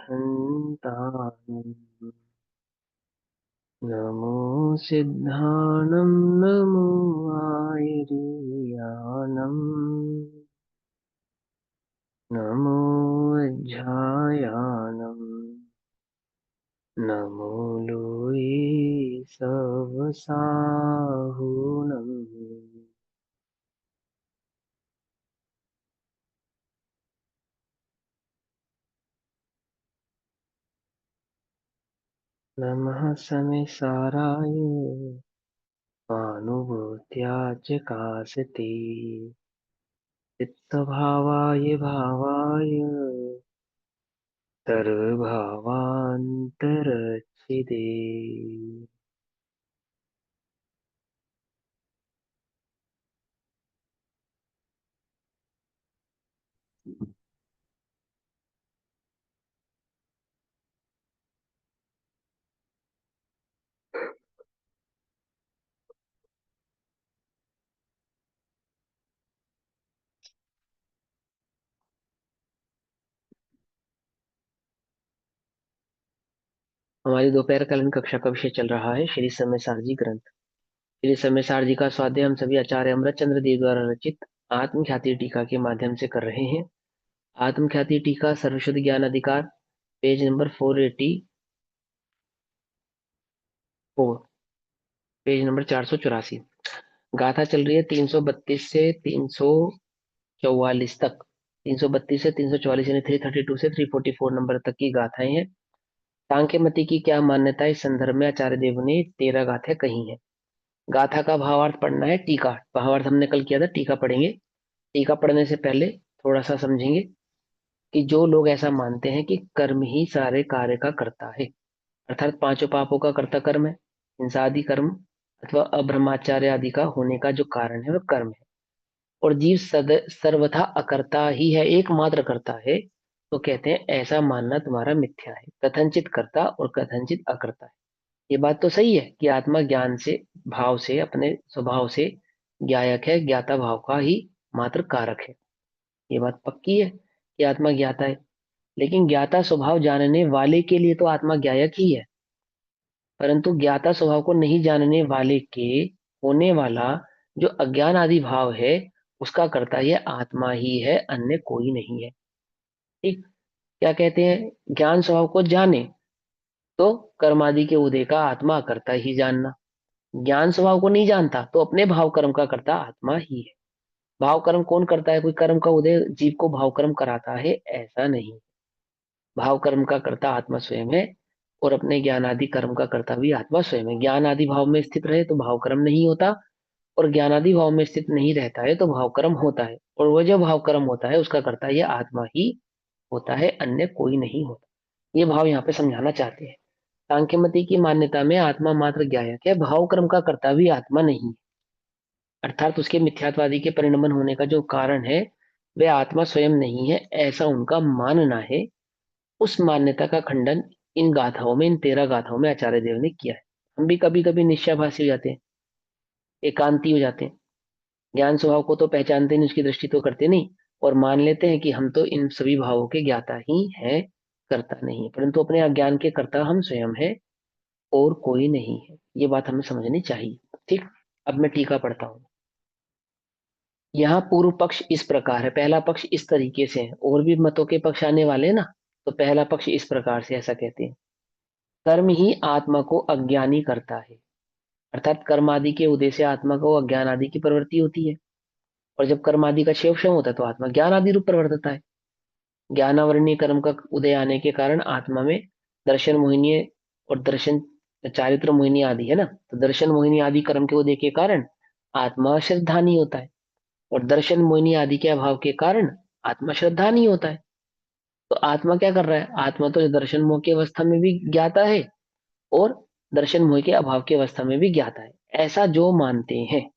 हन्तानं नमो सिद्धानं नमो आयर्यानं नमो वज्झायानं नमो लोये सवसाहुनं नमः समेसाराय अनुभूत्या च कासते चित्तभावाय भावाय सर्वभावान्तरच्छिदे। हमारी दोपहर कालीन कक्षा का विषय चल रहा है श्री समय जी ग्रंथ। श्री समय जी का स्वाध्याय हम सभी आचार्य अमृतचंद्र देव द्वारा रचित आत्मख्याति टीका के माध्यम से कर रहे हैं। आत्मख्याति टीका सर्वशुद्ध ज्ञान अधिकार, पेज नंबर 484, पेज नंबर 484। गाथा चल रही है 332 से 344 तक। 332 से 344 यानी 332 से 344 नंबर तक की गाथाएं हैं। सांख्यमति की क्या मान्यता है, इस संदर्भ में आचार्य देव ने 13 गाथाएं कही हैं। गाथा का भावार्थ पढ़ना है। टीका भावार्थ हमने कल किया था, टीका पढ़ेंगे। टीका पढ़ने से पहले थोड़ा सा समझेंगे कि जो लोग ऐसा मानते हैं कि कर्म ही सारे कार्य का करता है, अर्थात पांचों पापों का कर्ता कर्म है, हिंसा आदि कर्म अथवा अब्रह्मचार्य आदि का होने का जो कारण है वह कर्म है, और जीव सर्वथा अकर्ता ही है, एकमात्र करता है, तो कहते हैं ऐसा मानना तुम्हारा मिथ्या है। कथनचित करता और कथनचित अकर्ता है। ये बात तो सही है कि आत्मा ज्ञान से, भाव से, अपने स्वभाव से ज्ञायक है, ज्ञाता भाव का ही मात्र कारक है। ये बात पक्की है कि आत्मा ज्ञाता है। लेकिन ज्ञाता स्वभाव जानने वाले के लिए तो आत्मा ज्ञायक ही है, परंतु ज्ञाता स्वभाव को नहीं जानने वाले के होने वाला जो अज्ञान आदि भाव है, उसका करता यह आत्मा ही है, अन्य कोई नहीं है। ठीक। क्या कहते हैं, ज्ञान स्वभाव को जाने तो कर्मादि के उदय का आत्मा करता ही जानना। ज्ञान स्वभाव को नहीं जानता तो अपने भाव कर्म का करता आत्मा ही है। भाव कर्म कौन करता है, कोई कर्म का उदय जीव को भाव कर्म कराता है, ऐसा नहीं। भाव कर्म का करता आत्मा स्वयं है, और अपने ज्ञान आदि कर्म का करता भी आत्मा स्वयं है। ज्ञान आदि भाव में स्थित रहे तो भाव कर्म नहीं होता, और ज्ञान आदि भाव में स्थित नहीं रहता है तो भाव कर्म होता है, और वह जो भाव कर्म होता है उसका करता यह आत्मा ही होता है, अन्य कोई नहीं होता। ये भाव यहाँ पे समझाना चाहते हैं। सांख्यमति की मान्यता में आत्मा मात्र ज्ञायक है, भाव कर्म का कर्ता भी आत्मा नहीं, अर्थात उसके मिथ्यात्वादी के परिणमन होने का जो कारण है वह आत्मा स्वयं नहीं है, ऐसा उनका मानना है। उस मान्यता का खंडन इन गाथाओं में, इन 13 गाथाओं में आचार्य देव ने किया है। हम भी कभी कभी निश्चयभाषी हो जाते हैं, एकांती हो जाते हैं, ज्ञान स्वभाव को तो पहचानते नहीं, उसकी दृष्टि तो करते नहीं, और मान लेते हैं कि हम तो इन सभी भावों के ज्ञाता ही हैं, करता नहीं है, परंतु अपने अज्ञान के कर्ता हम स्वयं है और कोई नहीं है। ये बात हमें समझनी चाहिए। ठीक। अब मैं टीका पढ़ता हूँ। यहाँ पूर्व पक्ष इस प्रकार है, पहला पक्ष इस तरीके से है, और भी मतों के पक्ष आने वाले हैं ना, तो पहला पक्ष इस प्रकार से ऐसा कहते हैं। कर्म ही आत्मा को अज्ञानी करता है, अर्थात कर्म आदि के उदय से आत्मा को अज्ञान आदि की प्रवृत्ति होती है, और जब कर्म आदि का क्षेम होता है तो आत्मा ज्ञान आदि रूप प्रवर्तता है। ज्ञानावरणीय कर्म का उदय आने के कारण आत्मा में दर्शन मोहिनी और दर्शन चारित्र मोहिनी आदि है ना, तो दर्शन मोहिनी आदि कर्म के उदय के कारण आत्मा श्रद्धा नहीं होता है, और दर्शन मोहिनी आदि के अभाव के कारण आत्मा श्रद्धा नहीं होता है। तो आत्मा क्या कर रहा है, आत्मा तो दर्शन मोह की अवस्था में भी ज्ञाता है, और दर्शन मोह के अभाव की अवस्था में भी ज्ञाता है, ऐसा जो मानते हैं।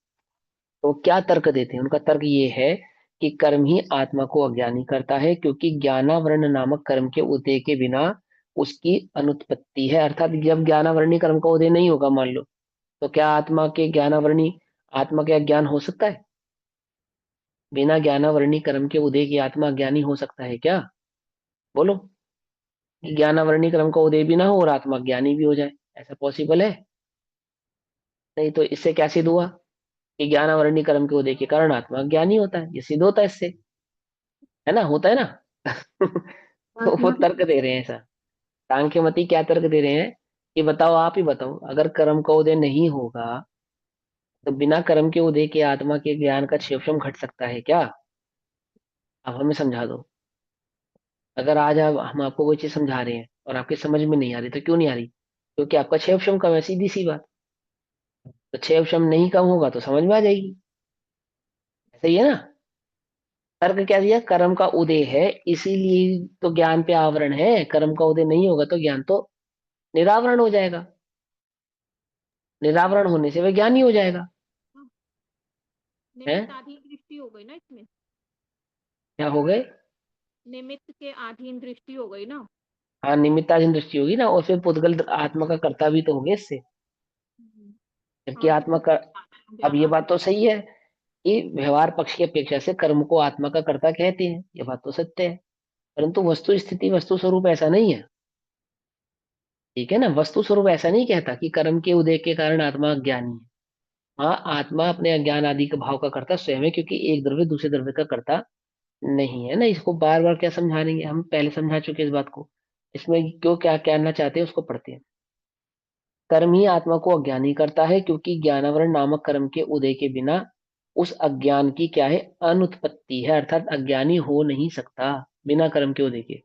तो क्या तर्क देते हैं, उनका तर्क ये है कि कर्म ही आत्मा को अज्ञानी करता है, क्योंकि ज्ञानावरण नामक कर्म के उदय के बिना उसकी अनुत्पत्ति है। अर्थात जब ज्ञानावरणी कर्म का उदय नहीं होगा मान लो, तो क्या आत्मा के ज्ञानावरणी, आत्मा का ज्ञान हो सकता है? बिना ज्ञानावरणी कर्म के उदय की आत्मा ज्ञानी हो सकता है क्या? बोलो। कि ज्ञानावरणी क्रम का उदय भी ना हो और आत्मा ज्ञानी भी हो जाए, ऐसा पॉसिबल है? नहीं, तो इससे क्या सिद्ध हुआ कि ज्ञानावरणी क्रम के उदय के कारण आत्मा ज्ञानी होता है, ये सिद्ध होता है इससे, है ना, होता है ना। तो वो आत्मा का। तर्क दे रहे हैं ऐसा। सांख्यमति क्या तर्क दे रहे हैं कि बताओ, आप ही बताओ, अगर कर्म का उदय नहीं होगा तो बिना कर्म के उदय के आत्मा के ज्ञान का क्षेपशम घट सकता है क्या? आप हमें समझा दो। अगर आज हम आपको कोई चीज समझा रहे हैं और आपके समझ में नहीं आ रही, तो क्यों नहीं आ रही? क्योंकि आपका क्षेपशम कम है, सीधी सी बात। तो क्षेपशम नहीं कम होगा तो समझ में आ जाएगी। सही है ना? तर्क क्या दिया? कर्म का उदय है इसीलिए तो ज्ञान पे आवरण है, कर्म का उदय नहीं होगा तो ज्ञान तो निरावरण हो जाएगा, निरावरण होने से वह ज्ञानी हो जाएगा। हाँ, है? निमित्त आधीन दृष्टि हो गई ना इसमें। क्या हो गए? निमित्त के अधीन दृष्टि हो गई ना। हाँ, निमित्ताधीन दृष्टि होगी ना, और फिर पुद्गल आत्मा का कर्ता भी तो हो गया इससे। हम्म। जबकि हाँ तो आत्मा फिर का, अब ये व्यापार। बात तो सही है कि व्यवहार पक्ष की अपेक्षा से कर्म को आत्मा का कर्ता कहते हैं, ये बात तो सत्य है। परंतु वस्तु स्थिति, वस्तु स्वरूप ऐसा नहीं है। ठीक है ना, वस्तु स्वरूप ऐसा नहीं कहता कि कर्म के उदय के कारण आत्मा ज्ञानी है। हाँ, आत्मा अपने अज्ञान आदि के भाव का कर्ता स्वयं है, क्योंकि एक द्रव्य दूसरे द्रव्य का कर्ता नहीं है ना। इसको बार बार क्या समझाएंगे, हम पहले समझा चुके इस बात को। इसमें क्यों क्या कहना चाहते हैं उसको पढ़ते हैं। कर्म ही आत्मा को अज्ञानी करता है, क्योंकि ज्ञानावरण नामक कर्म के उदय के बिना उस अज्ञान की क्या है, अनुत्पत्ति है, अर्थात अज्ञानी हो नहीं सकता बिना कर्म के उदय के।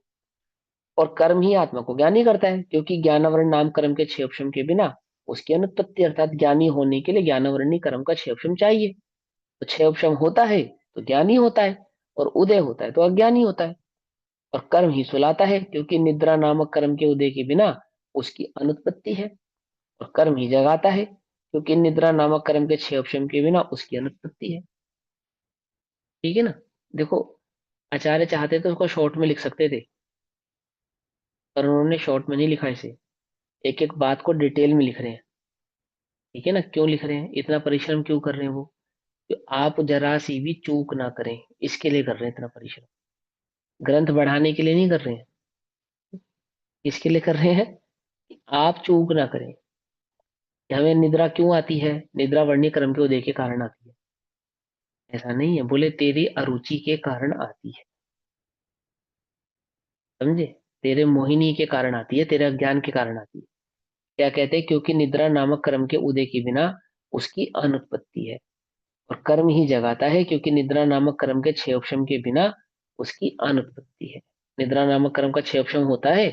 और कर्म ही आत्मा को ज्ञानी करता है, क्योंकि ज्ञानावरण नाम कर्म के क्षेपशम के बिना उसकी अनुत्पत्ति, अर्थात ज्ञानी होने के लिए ज्ञानावरणी कर्म का क्षेपशम चाहिए। तो क्षेपशम होता है तो ज्ञानी होता है, और उदय होता है तो अज्ञानी होता है। और कर्म ही सुलाता है, क्योंकि निद्रा नामक कर्म के उदय के बिना उसकी अनुत्पत्ति है। और कर्म ही जगाता है, क्योंकि निद्रा नामक कर्म के छह ऑप्शन के बिना उसकी अनुत्पत्ति है। ठीक है ना? देखो, आचार्य चाहते तो उसको शॉर्ट में लिख सकते थे, पर उन्होंने शॉर्ट में नहीं लिखा इसे, एक एक बात को डिटेल में लिख रहे हैं। ठीक है ना? क्यों लिख रहे हैं, इतना परिश्रम क्यों कर रहे हैं वो? कि आप जरा सी भी चूक ना करें, इसके लिए कर रहे हैं इतना परिश्रम। ग्रंथ बढ़ाने के लिए नहीं कर रहे हैं। किसके लिए कर रहे हैं? कि आप चूक ना करें। कि हमें निद्रा क्यों आती है? निद्रा वर्णीय कर्म के उदय के कारण आती है। ऐसा नहीं है, बोले तेरी अरुचि के कारण आती है। समझे? तेरे मोहिनी के कारण आती है, तेरे अज्ञान के कारण आती है। क्या कहते हैं? क्योंकि निद्रा नामक कर्म के उदय के बिना उसकी अनुत्पत्ति है। और कर्म ही जगाता है, क्योंकि निद्रा नामक कर्म के छह उपशम के बिना उसकी अनुत्पत्ति है। निद्रा नामक कर्म का छह उपशम होता है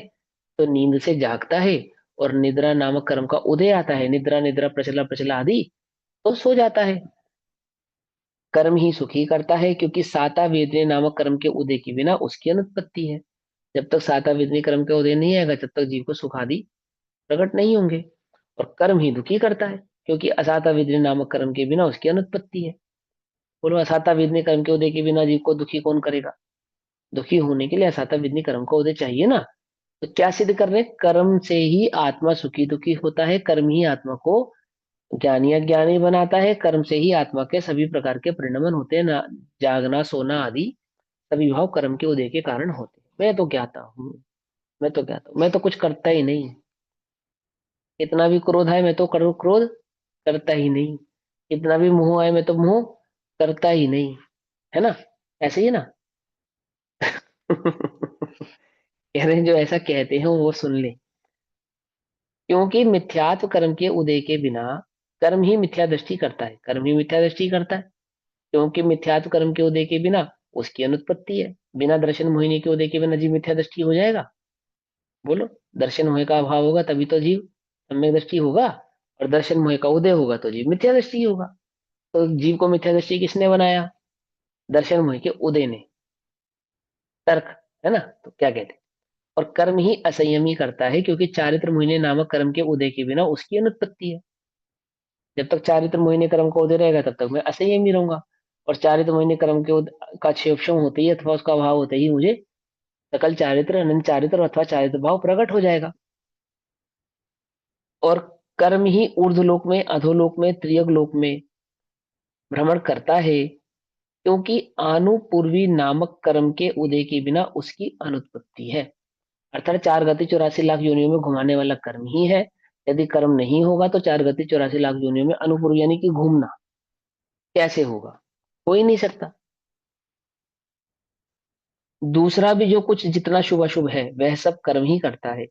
तो नींद से जागता है, और निद्रा नामक कर्म का उदय आता है, निद्रा निद्रा प्रचला प्रचला आदि, तो सो जाता है। कर्म ही सुखी करता है, क्योंकि साता वेदने नामक कर्म के उदय के बिना उसकी अनुत्पत्ति है। जब तक साता वेदनी कर्म का उदय नहीं आएगा, तब तक जीव को सुख आदि प्रकट नहीं होंगे। और कर्म ही दुखी करता है, क्योंकि असाता वेदनी नामक कर्म के बिना उसकी अनुत्पत्ति है। बोलो, असाता वेदनी कर्म के उदय के बिना जीव को दुखी कौन करेगा? दुखी होने के लिए असाता वेदनी कर्म का उदय चाहिए ना। तो क्या सिद्ध कर रहे हैं? कर्म से ही आत्मा सुखी दुखी होता है, कर्म ही आत्मा को ज्ञानी अज्ञानी बनाता है, कर्म से ही आत्मा के सभी प्रकार के परिणमन होते हैं ना, जागना सोना आदि सभी भाव कर्म के उदय के कारण होते हैं। मैं तो ज्ञाता हूँ, मैं तो ज्ञाता हूँ, मैं तो कुछ करता ही नहीं। कितना भी क्रोध आए मैं तो करो क्रोध करता ही नहीं। कितना भी मोह आए मैं तो मोह करता ही नहीं। है ना? ऐसे ही है ना? कह रहे हैं जो ऐसा कहते हैं वो सुन ले। क्योंकि मिथ्यात्व कर्म के उदय के बिना कर्म ही मिथ्या दृष्टि करता है, कर्म ही मिथ्या दृष्टि करता है। क्योंकि मिथ्यात्व कर्म के उदय के बिना उसकी अनुत्पत्ति है। बिना दर्शन मोहिनी के उदय के बिना जीव मिथ्या दृष्टि हो जाएगा? बोलो, दर्शन मोह का अभाव होगा तभी तो जीव सम्यक दृष्टि होगा, और दर्शन मोह का उदय होगा तो जीव मिथ्या दृष्टि होगा। तो जीव को मिथ्या दृष्टि किसने बनाया? दर्शन मोह के उदय ने। तर्क, है ना? तो क्या कहते हैं? और कर्म ही असंयमी करता है, क्योंकि चारित्र मोहिनी नामक कर्म के उदय के बिना उसकी अनुत्पत्ति है। जब तक चारित्र मोहिनी कर्म का उदय रहेगा तब तक मैं असंयमी रहूंगा। और चारित्र मोहिनी कर्म के का क्षेपशम होते ही अथवा उसका अभाव होते ही मुझे सकल चारित्र, अनंत चारित्र अथवा चारित्र भाव प्रकट हो जाएगा। और कर्म ही ऊर्ध्वलोक में, अधोलोक में, त्रियग लोक में भ्रमण करता है, क्योंकि आनुपूर्वी नामक कर्म के उदय के बिना उसकी अनुत्पत्ति है। अर्थात 4 गति 84 लाख योनियों में घुमाने वाला कर्म ही है। यदि कर्म नहीं होगा तो 4 गति 84 लाख योनियों में अनुपूर्व यानी कि घूमना कैसे होगा? हो ही नहीं सकता। दूसरा भी जो कुछ जितना शुभ अशुभ है वह सब कर्म ही करता है,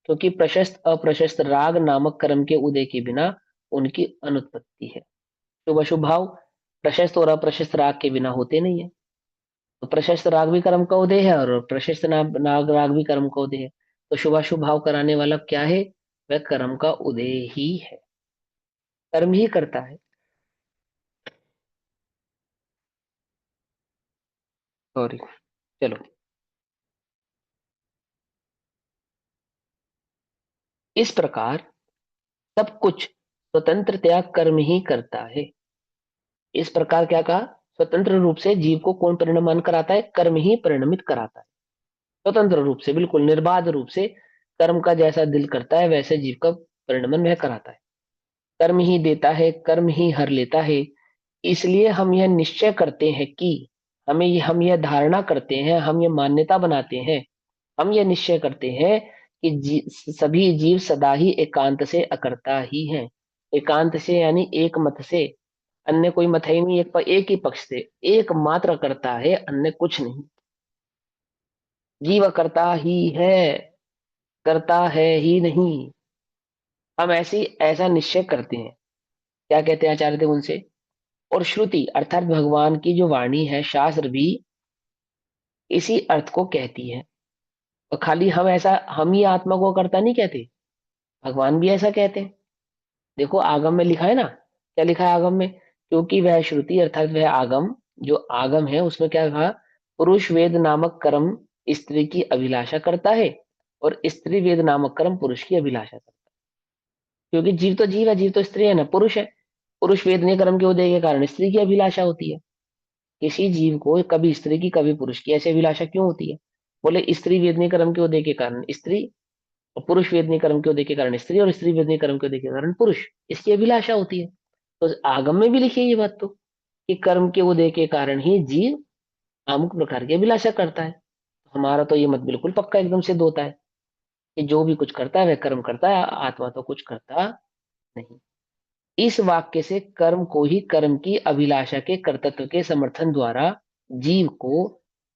क्योंकि प्रशस्त अप्रशस्त राग नामक कर्म के उदय के बिना उनकी अनुत्पत्ति है। शुभ अशुभ भाव प्रशस्त और अप्रशस्त राग के बिना होते नहीं है। तो प्रशस्त राग भी कर्म का उदय है और प्रशस्त नाग राग भी कर्म का उदय है। तो शुभाशुभ भाव कराने वाला क्या है? वह कर्म का उदय ही है, कर्म ही करता है। सॉरी, चलो। इस प्रकार सब कुछ स्वतंत्रतया कर्म ही करता है। इस प्रकार क्या कहा? स्वतंत्र रूप से जीव को कौन परिणमन कराता है? कर्म ही परिणमित कराता है। स्वतंत्र रूप से, बिल्कुल निर्बाध रूप से कर्म का जैसा दिल करता है वैसे जीव का परिणमन वह कराता है। कर्म ही देता है, कर्म ही हर लेता है। इसलिए हम यह निश्चय करते हैं कि हम यह धारणा करते हैं, हम यह मान्यता बनाते हैं, हम यह निश्चय करते हैं कि सभी जीव सदा ही एकांत से अकर्ता ही हैं। एकांत से यानी एक मत से, अन्य कोई मत है ही नहीं, एक ही पक्ष से एकमात्र करता है, अन्य कुछ नहीं। जीव अकर्ता ही है, करता है ही नहीं। हम ऐसा निश्चय करते हैं। क्या कहते हैं आचार्य देव उनसे? और श्रुति अर्थात भगवान की जो वाणी है, शास्त्र भी इसी अर्थ को कहती है। और खाली हम ही आत्मा को कर्ता नहीं कहते, भगवान भी ऐसा कहते हैं। देखो आगम में लिखा है ना, क्या लिखा है आगम में? क्योंकि वह श्रुति अर्थात वह आगम, जो आगम है उसमें क्या कहा? पुरुष वेद नामक कर्म स्त्री की अभिलाषा करता है और स्त्री वेद नामक कर्म पुरुष की अभिलाषा करता है। क्योंकि जीव तो जीव है, जीव तो स्त्री है ना, पुरुष है। पुरुष वेदनीय कर्म के उदय के कारण स्त्री की अभिलाषा होती है। किसी जीव को कभी स्त्री की कभी पुरुष की ऐसी अभिलाषा क्यों होती है? बोले स्त्री वेदनीय कर्म के उदय के कारण स्त्री, और पुरुष वेदनीय कर्म के उदय के कारण स्त्री, और स्त्री वेदनीय कर्म के उदय के कारण पुरुष, इसकी अभिलाषा होती है। तो आगम में भी लिखी है ये बात तो, कि कर्म के उदय के कारण ही जीव अमुक प्रकार की अभिलाषा करता है। हमारा तो ये मत बिल्कुल पक्का एकदम सिद्ध होता है कि जो भी कुछ करता है वह कर्म करता है, आत्मा तो कुछ करता नहीं। इस वाक्य से कर्म को ही कर्म की अभिलाषा के कर्तृत्व के समर्थन द्वारा जीव को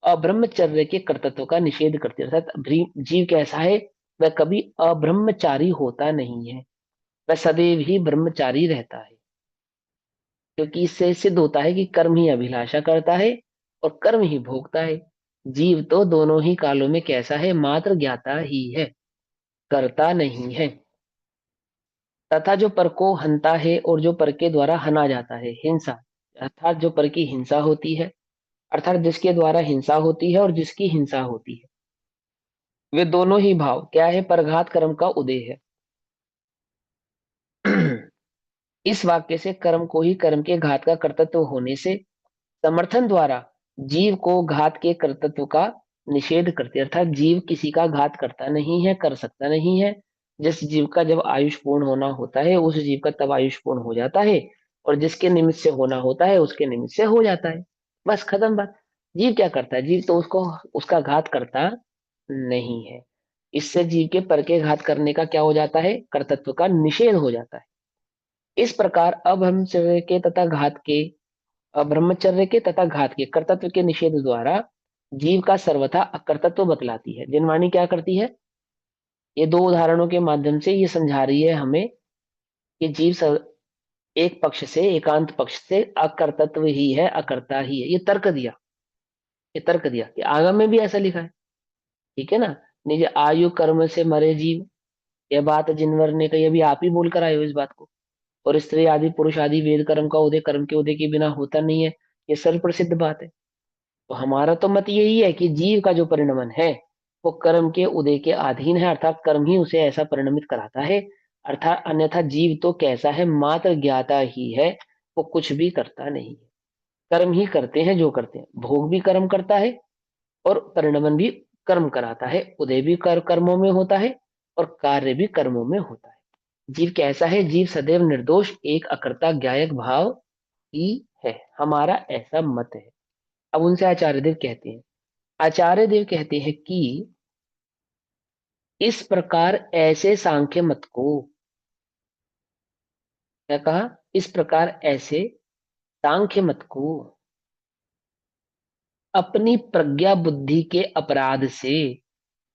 अब्रह्मचर्य के कर्तृत्व का निषेध करती है। अर्थात जीव कैसा है? वह कभी अब्रह्मचारी होता नहीं है, वह सदैव ही ब्रह्मचारी रहता है। क्योंकि इससे सिद्ध होता है कि कर्म ही अभिलाषा करता है और कर्म ही भोगता है। जीव तो दोनों ही कालों में कैसा है? मात्र ज्ञाता ही है, करता नहीं है। तथा जो पर को हनता है और जो पर के द्वारा हना जाता है, हिंसा अर्थात जो पर की हिंसा होती है, अर्थात जिसके द्वारा हिंसा होती है और जिसकी हिंसा होती है, वे दोनों ही भाव क्या है? परघात कर्म का उदय है। इस वाक्य से कर्म को ही कर्म के घात का कर्तृत्व होने से समर्थन द्वारा जीव को घात के कर्तृत्व का निषेध करते, अर्थात जीव किसी का घात करता नहीं है, कर सकता नहीं है। जिस जीव का जब आयुष पूर्ण होना होता है उस जीव का तब आयुष पूर्ण हो जाता है, और जिसके निमित्त से होना होता है उसके निमित्त से हो जाता है। बस खत्म बात। जीव क्या करता है? जीव तो उसको उसका घात करता नहीं है। इससे जीव के पर के घात करने का क्या हो जाता है? कर्तृत्व का निषेध हो जाता है। इस प्रकार अब हम के तथा घात के, ब्रह्मचर्य के तथा घात के कर्तृत्व के निषेध द्वारा जीव का सर्वथा अकर्तृत्व बतलाती है। जिनवाणी क्या करती है? ये दो उदाहरणों के माध्यम से ये समझा रही है हमें कि एक पक्ष से, एकांत पक्ष से अकर्तृत्व ही है, अकर्ता ही है। ये तर्क दिया, ये तर्क दिया कि आगम में भी ऐसा लिखा है। ठीक है ना? निज आयु कर्म से मरे जीव, यह बात जिनवर ने कही, अभी आप ही बोल कर आए हो इस बात को। और स्त्री आदि पुरुष आदि वेद कर्म का उदय कर्म के उदय के बिना होता नहीं है, ये सर्व प्रसिद्ध बात है। तो हमारा तो मत यही है कि जीव का जो परिणमन है वो कर्म के उदय के अधीन है, अर्थात कर्म ही उसे ऐसा परिणमित कराता है। अर्थात अन्यथा जीव तो कैसा है? मात्र ज्ञाता ही है, वो कुछ भी करता नहीं है। कर्म ही करते हैं जो करते हैं, भोग भी कर्म करता है और परिणमन भी कर्म कराता है। उदय भी कर्मों में होता है और कार्य भी कर्मों में होता है। जीव कैसा है? जीव सदैव निर्दोष एक अकर्ता ज्ञायक भाव ही है। हमारा ऐसा मत है। अब उनसे आचार्य देव कहते हैं, आचार्य देव कहते हैं कि इस प्रकार ऐसे सांख्य मत को, क्या कहा, इस प्रकार ऐसे सांख्य मत को अपनी प्रज्ञा बुद्धि के अपराध से,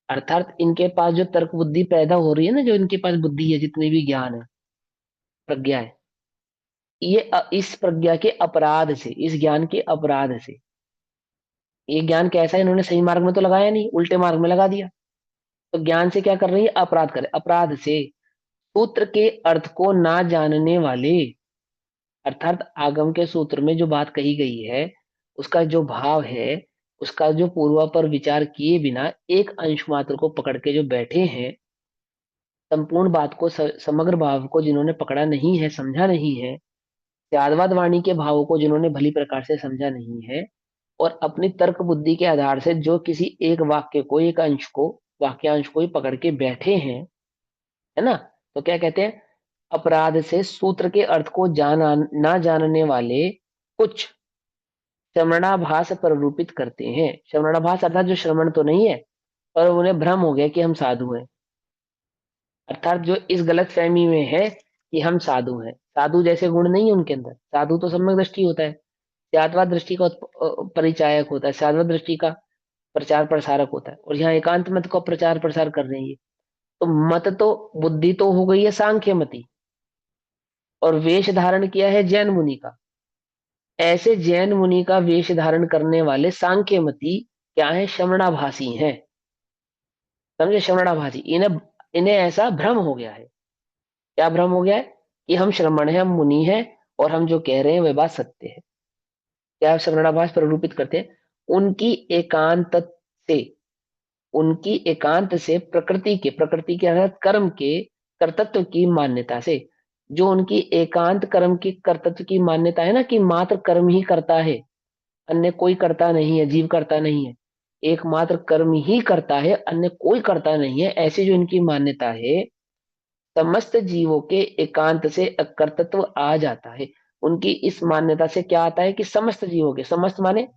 अर्थात इनके पास जो तर्क बुद्धि पैदा हो रही है ना, जो इनके पास बुद्धि है, जितनी भी ज्ञान है, प्रज्ञा है, ये इस प्रज्ञा के अपराध से, इस ज्ञान के अपराध से, ये ज्ञान कैसा है, इन्होंने सही मार्ग में तो लगाया नहीं, उल्टे मार्ग में लगा दिया। तो ज्ञान से क्या कर रही है, अपराध करे, अपराध से सूत्र के अर्थ को ना जानने वाले, अर्थात आगम के सूत्र में जो बात कही गई है, उसका जो भाव है, उसका जो पूर्वापर विचार किए बिना एक अंश मात्र को पकड़ के जो बैठे हैं, संपूर्ण बात को, समग्र भाव को जिन्होंने पकड़ा नहीं है, समझा नहीं है, त्यादवाद वाणी के भावों को जिन्होंने भली प्रकार से समझा नहीं है, और अपनी तर्क बुद्धि के आधार से जो किसी एक वाक्य को, एक अंश को, वाक्यांश को ही पकड़ के बैठे हैं, है ना, तो क्या कहते हैं, अपराध से सूत्र के अर्थ को ना जानने वाले कुछ श्रवणाभास प्ररूपित करते हैं। श्रवणाभास अर्थात जो श्रवण तो नहीं है, पर उन्हें भ्रम हो गया कि हम साधु हैं, अर्थात जो इस गलत फहमी में है कि हम साधु हैं। साधु जैसे गुण नहीं है उनके अंदर, साधु तो सम्यक दृष्टि होता है, त्यागवाद दृष्टि का परिचायक होता है, साधवत दृष्टि का प्रचार प्रसारक होता है, और यहाँ एकांत मत का प्रचार प्रसार कर रहे हैं ये। तो मत तो, बुद्धि तो हो गई है सांख्य मति, और वेश धारण किया है जैन मुनि का। ऐसे जैन मुनि का वेश धारण करने वाले सांख्य मति क्या है, श्रवणाभासी हैं, समझे, श्रवणाभासी, इन्हें इन्हें ऐसा भ्रम हो गया है। क्या भ्रम हो गया है, कि हम श्रमण हैं, हम मुनि हैं, और हम जो कह रहे हैं वह बात सत्य है। क्या श्रवणाभास प्ररूपित करते हैं, उनकी एकांत से, उनकी एकांत से प्रकृति के अर्थात कर्म के कर्तृत्व की मान्यता से, जो उनकी एकांत कर्म की कर्तृत्व की मान्यता है ना, कि मात्र कर्म ही करता है, अन्य कोई करता नहीं है, जीव करता नहीं है, एकमात्र कर्म ही करता है, अन्य कोई करता नहीं है, ऐसी जो इनकी मान्यता है, समस्त जीवों के एकांत से अकर्तृत्व आ जाता है। उनकी इस मान्यता से क्या आता है, कि समस्त जीवों के, समस्त माने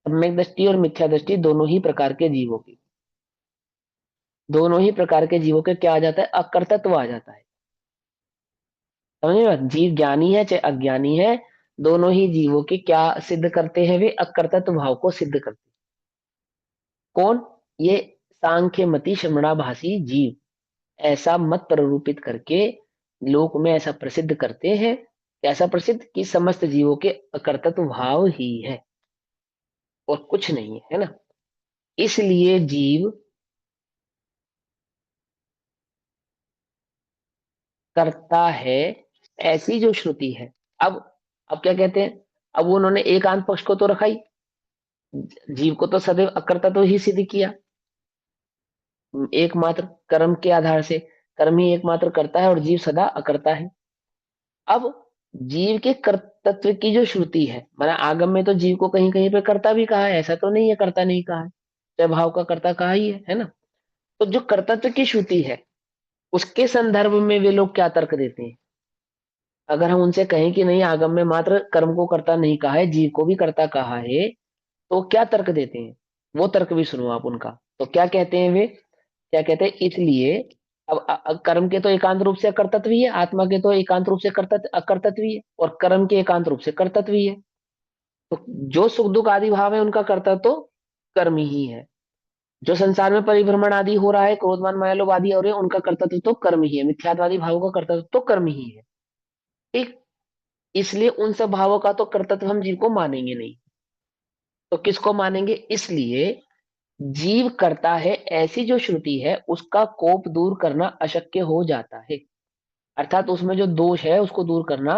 सम्यक दृष्टि और मिथ्या दृष्टि, दोनों ही प्रकार के जीवों की, दोनों ही प्रकार के जीवों के क्या आ जाता है, अकर्तृत्व आ जाता है। समझे बात, जीव ज्ञानी है चाहे अज्ञानी है, दोनों ही जीवों के क्या सिद्ध करते हैं, वे अकर्तृत्व भाव को सिद्ध करते हैं। कौन, ये सांख्यमति श्रमणाभासी जीव ऐसा मत प्ररूपित करके लोक में ऐसा प्रसिद्ध करते हैं, ऐसा प्रसिद्ध कि समस्त जीवों के अकर्तृत्व भाव ही है और कुछ नहीं है, है ना। इसलिए जीव करता है, ऐसी जो श्रुति है। अब क्या कहते हैं, अब उन्होंने एकांत पक्ष को तो रखा ही, जीव को तो सदैव अकर्ता तो ही सिद्ध किया, एकमात्र कर्म के आधार से, कर्म ही एकमात्र करता है और जीव सदा अकर्ता है। अब जीव के कर्तृत्व की जो श्रुति है, माना आगम में तो जीव को कहीं कहीं पे कर्ता भी कहा है, ऐसा तो नहीं है कर्ता नहीं कहा है, स्वभाव का कर्ता कहा ही है ना। तो जो कर्तृत्व की श्रुति है, उसके संदर्भ में वे लोग क्या तर्क देते हैं। अगर हम उनसे कहें कि नहीं, आगम में मात्र कर्म को कर्ता नहीं कहा है, जीव को भी कर्ता कहा है, तो क्या तर्क देते हैं, वो तर्क भी सुनो आप उनका। तो क्या कहते हैं वे, क्या कहते हैं, इसलिए अब कर्म के तो एकांत रूप से कर्तव्य ही है, आत्मा के तो एकांत रूप से कर्तव्य अकर्तव्य ही है, और कर्म के एकांत रूप से कर्तव्य ही है। तो जो सुख दुख आदि भाव है उनका कर्तव्य तो कर्म ही है। जो संसार में परिभ्रमण आदि हो रहा है, क्रोधमान माया लोभ आदि हो रहे हैं, उनका कर्तव्य तो कर्म ही है, मिथ्यात्वादी भावों का कर्तव्य तो कर्म ही है। ठीक, इसलिए उन सब भावों का तो कर्तव्य हम जीव को मानेंगे नहीं। तो किसको मानेंगे, इसलिए जीव करता है ऐसी जो श्रुति है, उसका कोप दूर करना अशक्य हो जाता है, अर्थात उसमें जो दोष है उसको दूर करना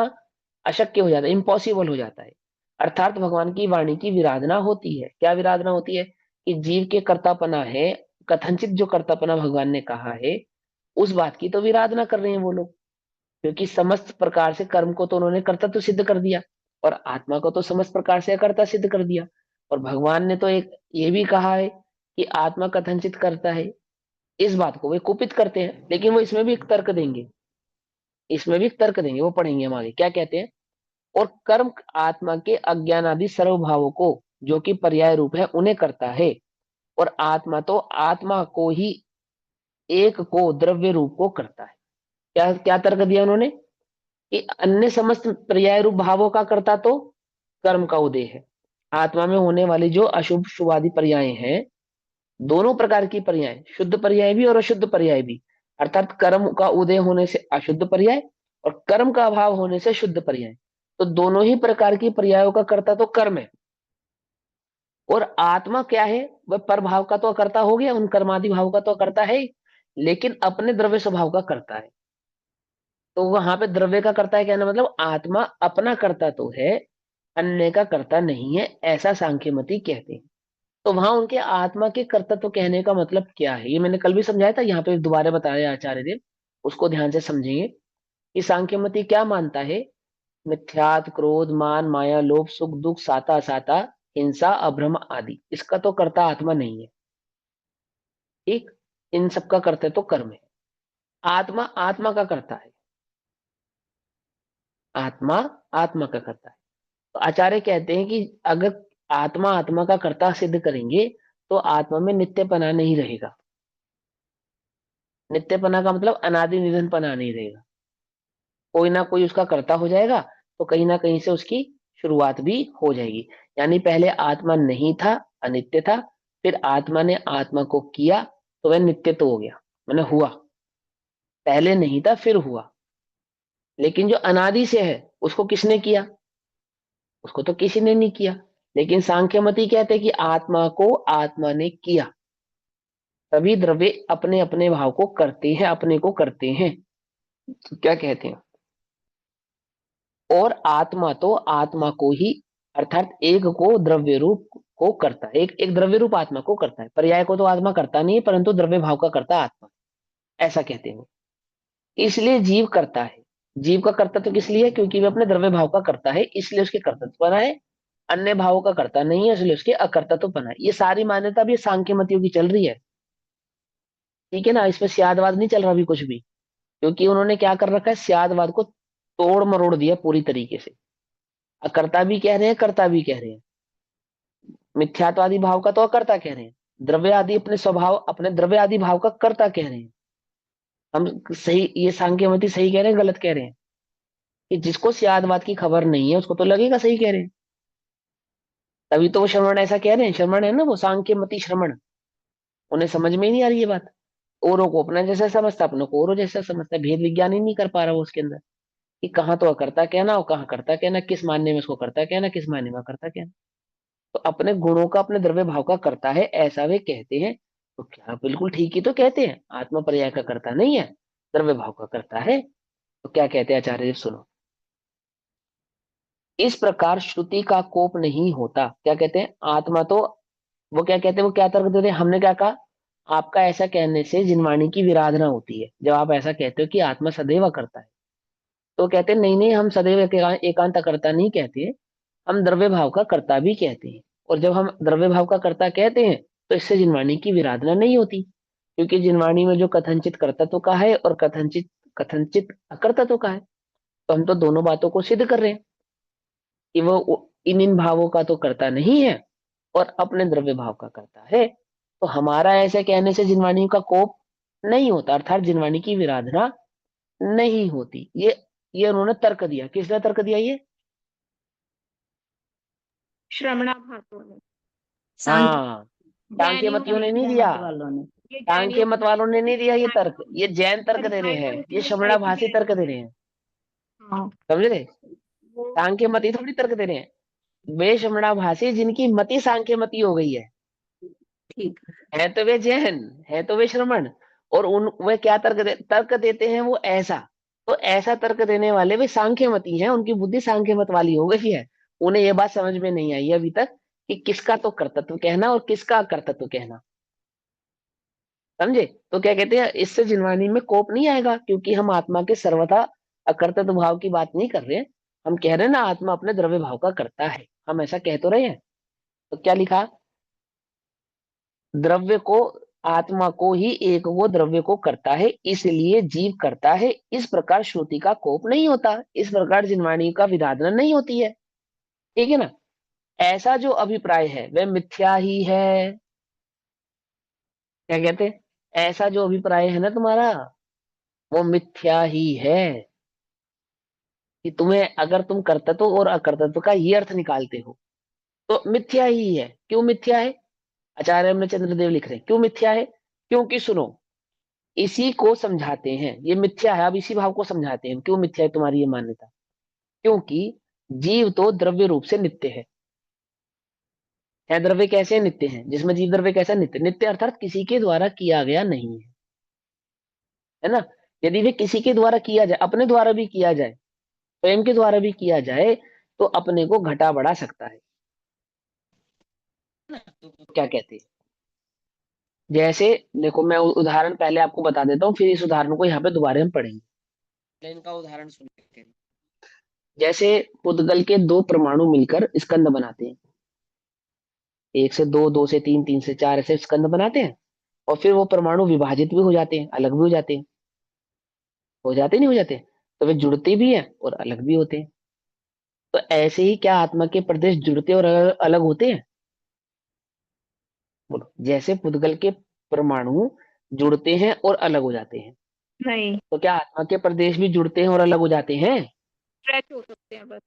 अशक्य हो जाता है, इम्पॉसिबल हो जाता है। अर्थात भगवान की वाणी की विराधना होती है। क्या विराधना होती है, कि जीव के कर्तापना है, कथनचित जो कर्तापना भगवान ने कहा है, उस बात की तो विराधना कर रहे हैं वो लोग, क्योंकि समस्त प्रकार से कर्म को तो उन्होंने कर्ता तो सिद्ध कर दिया, और आत्मा को तो समस्त प्रकार से अकर्ता सिद्ध कर दिया। और भगवान ने तो एक ये भी कहा है कि आत्मा कथनचित करता है, इस बात को वे कुपित करते हैं। लेकिन वो इसमें भी एक तर्क देंगे, इसमें भी एक तर्क देंगे, वो पढ़ेंगे हम आगे क्या कहते हैं। और कर्म आत्मा के अज्ञान आदि सर्व भावों को, जो कि पर्याय रूप है, उन्हें करता है। और आत्मा तो आत्मा को ही एक को द्रव्य रूप को करता है। क्या क्या तर्क दिया उन्होंने कि अन्य समस्त पर्याय रूप भावों का करता तो कर्म का उदय है। आत्मा में होने वाली जो अशुभ शुभादि पर्याय हैं, दोनों प्रकार की पर्याय, शुद्ध पर्याय भी और अशुद्ध पर्याय भी, अर्थात कर्म का उदय होने से अशुद्ध पर्याय और कर्म का अभाव होने से शुद्ध पर्याय, तो दोनों ही प्रकार की पर्यायों का कर्ता तो कर्म है। और आत्मा क्या है, वह पर भाव का तो कर्ता हो गया, उन कर्मादि भाव का तो करता है ही, लेकिन अपने द्रव्य स्वभाव का करता है। तो वहां पे द्रव्य का कर्ता है, कहना मतलब आत्मा अपना कर्ता तो है, अन्य का कर्ता नहीं है, ऐसा सांख्यमति कहते हैं। तो वहां उनके आत्मा के कर्तत्व कहने का मतलब क्या है, ये मैंने कल भी समझाया था, यहाँ पे दोबारा बताया आचार्य देव, उसको ध्यान से समझेंगे कि सांख्यमति क्या मानता है। मिथ्यात, क्रोध, मान, माया, लोभ, सुख, दुख, साता असाता, हिंसा, अभ्रम आदि, इसका तो कर्ता आत्मा नहीं है। ठीक, इन सब का कर्ता तो कर्म है। आत्मा आत्मा का करता है, आत्मा आत्मा का करता है। तो आचार्य कहते हैं कि अगर आत्मा आत्मा का कर्ता सिद्ध करेंगे तो आत्मा में नित्यपना नहीं रहेगा। नित्यपना का मतलब अनादि निधनपना नहीं रहेगा, कोई ना कोई उसका कर्ता हो जाएगा, तो कहीं ना कहीं से उसकी शुरुआत भी हो जाएगी। यानी पहले आत्मा नहीं था, अनित्य था, फिर आत्मा ने आत्मा को किया, तो वह नित्य तो हो गया, मैंने हुआ। पहले नहीं था फिर हुआ, लेकिन जो अनादि से है उसको किसने किया, उसको तो किसी ने नहीं किया। लेकिन सांख्यमति कहते हैं कि आत्मा को आत्मा ने किया। सभी द्रव्य अपने अपने भाव को करते हैं, अपने को करते हैं। तो क्या कहते हैं, और आत्मा तो आत्मा को ही, अर्थात एक को द्रव्य रूप को करता है, एक एक द्रव्य रूप आत्मा को करता है। पर्याय को तो आत्मा करता नहीं है, परंतु द्रव्य भाव का करता आत्मा, ऐसा कहते हैं। इसलिए जीव करता है। जीव का कर्तव्य तो किस लिए है, क्योंकि वह अपने द्रव्य भाव का करता है, इसलिए उसके कर्तव्य बना है। अन्य भावों का करता नहीं है, इसलिए उसके अकर्तत्व बना है। ये सारी मान्यता भी सांख्य मतियों की चल रही है। ठीक है ना, इसमें स्यादवाद नहीं चल रहा अभी कुछ भी, क्योंकि उन्होंने क्या कर रखा है, स्यादवाद को तोड़ मरोड़ दिया पूरी तरीके से। अकर्ता भी कह रहे हैं, कर्ता भी कह रहे हैं, मिथ्यात्वादी भाव का तो अकर्ता कह रहे हैं, द्रव्य आदि अपने स्वभाव, अपने द्रव्य आदि भाव का कर्ता कह रहे हैं। हम सही, ये सांख्यमति सही कह रहे हैं गलत कह रहे हैं, कि जिसको स्यादवाद की खबर नहीं है उसको तो लगेगा सही कह रहे हैं। तभी तो वो श्रवण ऐसा कह रहे हैं, श्रवण है ना वो सांख्यमति श्रवण, उन्हें समझ में ही नहीं आ रही ये बात। औरों को अपना जैसा समझता, अपनों को औरों जैसा समझता है, भेद विज्ञान ही नहीं कर पा रहा वो उसके अंदर, कि कहाँ तो अकर्ता कहना और कहाँ करता कहना, किस मानने में उसको करता कहना, किस मानने में करता कहना। तो अपने गुणों का अपने द्रव्य भाव का करता है, ऐसा वे कहते हैं। तो क्या बिल्कुल ठीक ही तो कहते हैं, आत्मा पर्याय का करता नहीं है, द्रव्य भाव का करता है। तो क्या कहते हैं आचार्य जी, सुनो। इस प्रकार श्रुति का कोप नहीं होता। क्या कहते हैं, आत्मा तो, वो क्या कहते हैं, वो क्या तर्क देते हैं, हमने क्या कहा, आपका ऐसा कहने से जिनवाणी की विराधना होती है। जब आप ऐसा कहते हो कि आत्मा सदैव करता है, तो कहते हैं नहीं नहीं, हम सदैव एकांत करता नहीं कहते, हम द्रव्य भाव का कर्ता भी कहते हैं। और जब हम द्रव्य भाव का कर्ता कहते हैं, तो इससे जिनवाणी की विराधना नहीं होती, क्योंकि जिनवाणी में जो कथनचित कर्तत्व का है और कथनचित कथनचित अकर्तत्व का है, तो हम तो दोनों बातों को सिद्ध कर रहे हैं कि वो इन इन भावों का तो करता नहीं है और अपने द्रव्य भाव का करता है। तो हमारा ऐसे कहने से जिनवाणी का कोप नहीं होता, अर्थात जिनवाणी की विराधना नहीं होती। ये उन्होंने तर्क दिया, किसने तर्क दिया ये, श्रवणाभासों ने, सांख्य हाँ, सांख्य जैनियों मतियों ने, ने नहीं दिया, मत वालों ने। ये सांख्य जैनियों मत ने, वालों ने नहीं दिया ये तर्क, जैनियों ये जैन तर्क दे रहे परिभाषा हैं, ये इसलिए बताई थी श्रवणाभासी तर्क जैनियों दे ने। रहे हैं। हाँ, समझ रहे, वो सांख्य मति थोड़ी तर्क दे रहे हैं, वे श्रवणाभासी जिनकी मति सांख्य मति हो गई ठीक। है तो वे जैन, है तो वे श्रमण। और उन वे क्या तर्क देते हैं वो ऐसा, तो ऐसा तर्क देने वाले वे सांख्य मती हैं, उनकी बुद्धि सांख्य मत वाली हो गई है। उन्हें यह बात समझ में नहीं आई है अभी तक कि किसका तो कर्तत्व कहना और किसका कर्तत्व कहना। समझे, तो क्या कहते हैं, इससे जिनवानी में कोप नहीं आएगा, क्योंकि हम आत्मा के सर्वथा अकर्तव्य भाव की बात नहीं कर रहे हैं। हम कह रहे हैं ना, आत्मा अपने द्रव्य भाव का करता है, हम ऐसा कह तो रहे हैं। तो क्या लिखा, द्रव्य को, आत्मा को ही एक वो द्रव्य को करता है, इसलिए जीव करता है। इस प्रकार श्रुति का कोप नहीं होता, इस प्रकार जिनवाणी का विधाधना नहीं होती है। ठीक है ना, ऐसा जो अभिप्राय है वह मिथ्या ही है। क्या कहते हैं, ऐसा जो अभिप्राय है ना तुम्हारा, वो मिथ्या ही है। कि तुम्हें अगर तुम कर्तृत्व और अकर्तृत्व का ये अर्थ निकालते हो तो मिथ्या ही है। क्यों मिथ्या है? आचार्य हमने चंद्रदेव लिख रहे हैं क्यों मिथ्या है। क्योंकि सुनो, इसी को समझाते हैं, ये मिथ्या है, अब इसी भाव को समझाते हैं क्यों मिथ्या है तुम्हारी ये मान्यता। क्योंकि जीव तो द्रव्य रूप से नित्य है द्रव्य कैसे नित्य है, जिसमें जीव द्रव्य कैसा नित्य, नित्य अर्थात किसी के द्वारा किया गया नहीं है ना। यदि वे किसी के द्वारा किया जाए, अपने द्वारा भी किया जाए, स्वयं के द्वारा भी किया जाए, तो अपने को घटा बढ़ा सकता है ना। तो क्या कहते हैं, जैसे देखो मैं उदाहरण पहले आपको बता देता हूँ, फिर इस उदाहरण को यहाँ पे दोबारा हम पढ़ेंगे। पहले इनका उदाहरण सुन लेते हैं। जैसे पुद्गल के दो परमाणु मिलकर स्कंद बनाते हैं, एक से दो, दो से तीन, तीन से चार, ऐसे स्कंद बनाते हैं। और फिर वो परमाणु विभाजित भी हो जाते हैं, अलग भी हो जाते हैं। हो जाते नहीं हो जाते, तो वे जुड़ते भी हैं और अलग भी होते हैं। तो ऐसे ही क्या आत्मा के प्रदेश जुड़ते और अलग अलग होते हैं? बोलो, जैसे पुद्गल के परमाणु जुड़ते हैं और अलग हो जाते हैं, नहीं, तो क्या आत्मा के प्रदेश भी जुड़ते हैं और अलग हो जाते हैं? स्ट्रेच हो सकते हैं बस।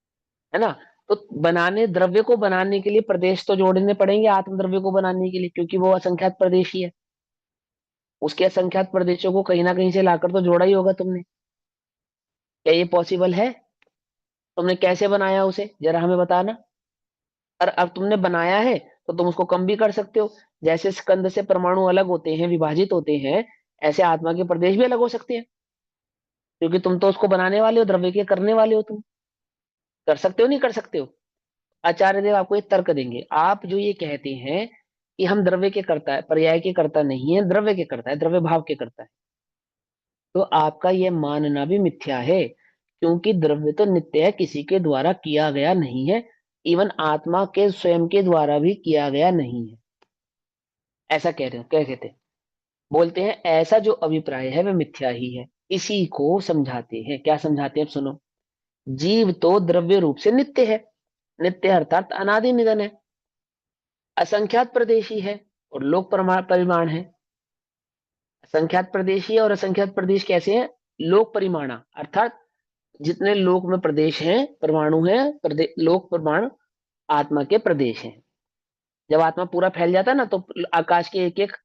है ना। तो बनाने, द्रव्य को बनाने के लिए प्रदेश तो जोड़ने पड़ेंगे आत्म द्रव्य को बनाने के लिए, क्योंकि वो असंख्यात प्रदेश ही है। उसके असंख्यात प्रदेशों को कहीं ना कहीं से लाकर तो जोड़ा ही होगा तुमने। क्या ये पॉसिबल है? तुमने कैसे बनाया उसे जरा हमें बताना। और अब तुमने बनाया है तो तुम उसको कम भी कर सकते हो। जैसे स्कंद से परमाणु अलग होते हैं, विभाजित होते हैं, ऐसे आत्मा के प्रदेश भी अलग हो सकते हैं। क्योंकि तुम तो उसको बनाने वाले हो, द्रव्य के करने वाले हो तुम। कर सकते हो नहीं कर सकते हो? आचार्य देव आपको एक तर्क देंगे। आप जो ये कहते हैं कि हम द्रव्य के करता है, पर्याय के करता नहीं है, द्रव्य के करता है, द्रव्य भाव के करता है, तो आपका यह मानना भी मिथ्या है। क्योंकि द्रव्य तो नित्य है, किसी के द्वारा किया गया नहीं है। इवन आत्मा के स्वयं के द्वारा भी किया गया नहीं है। ऐसा कह रहे हो, क्या कहते हैं? बोलते हैं ऐसा जो अभिप्राय है वह मिथ्या ही है। इसी को समझाते हैं। क्या समझाते हैं, अब सुनो। जीव तो द्रव्य रूप से नित्य है, नित्य अर्थात अनादि निधन है, असंख्यात प्रदेशी है और लोक परिमाण है। असंख्यात प्रदेशी और असंख्यात प्रदेश कैसे हैं? लोक परिमाणा अर्थात जितने लोक में प्रदेश हैं, परमाणु हैं, लोक प्रमाण आत्मा के प्रदेश हैं। जब आत्मा पूरा फैल जाता है ना, तो आकाश के एक एक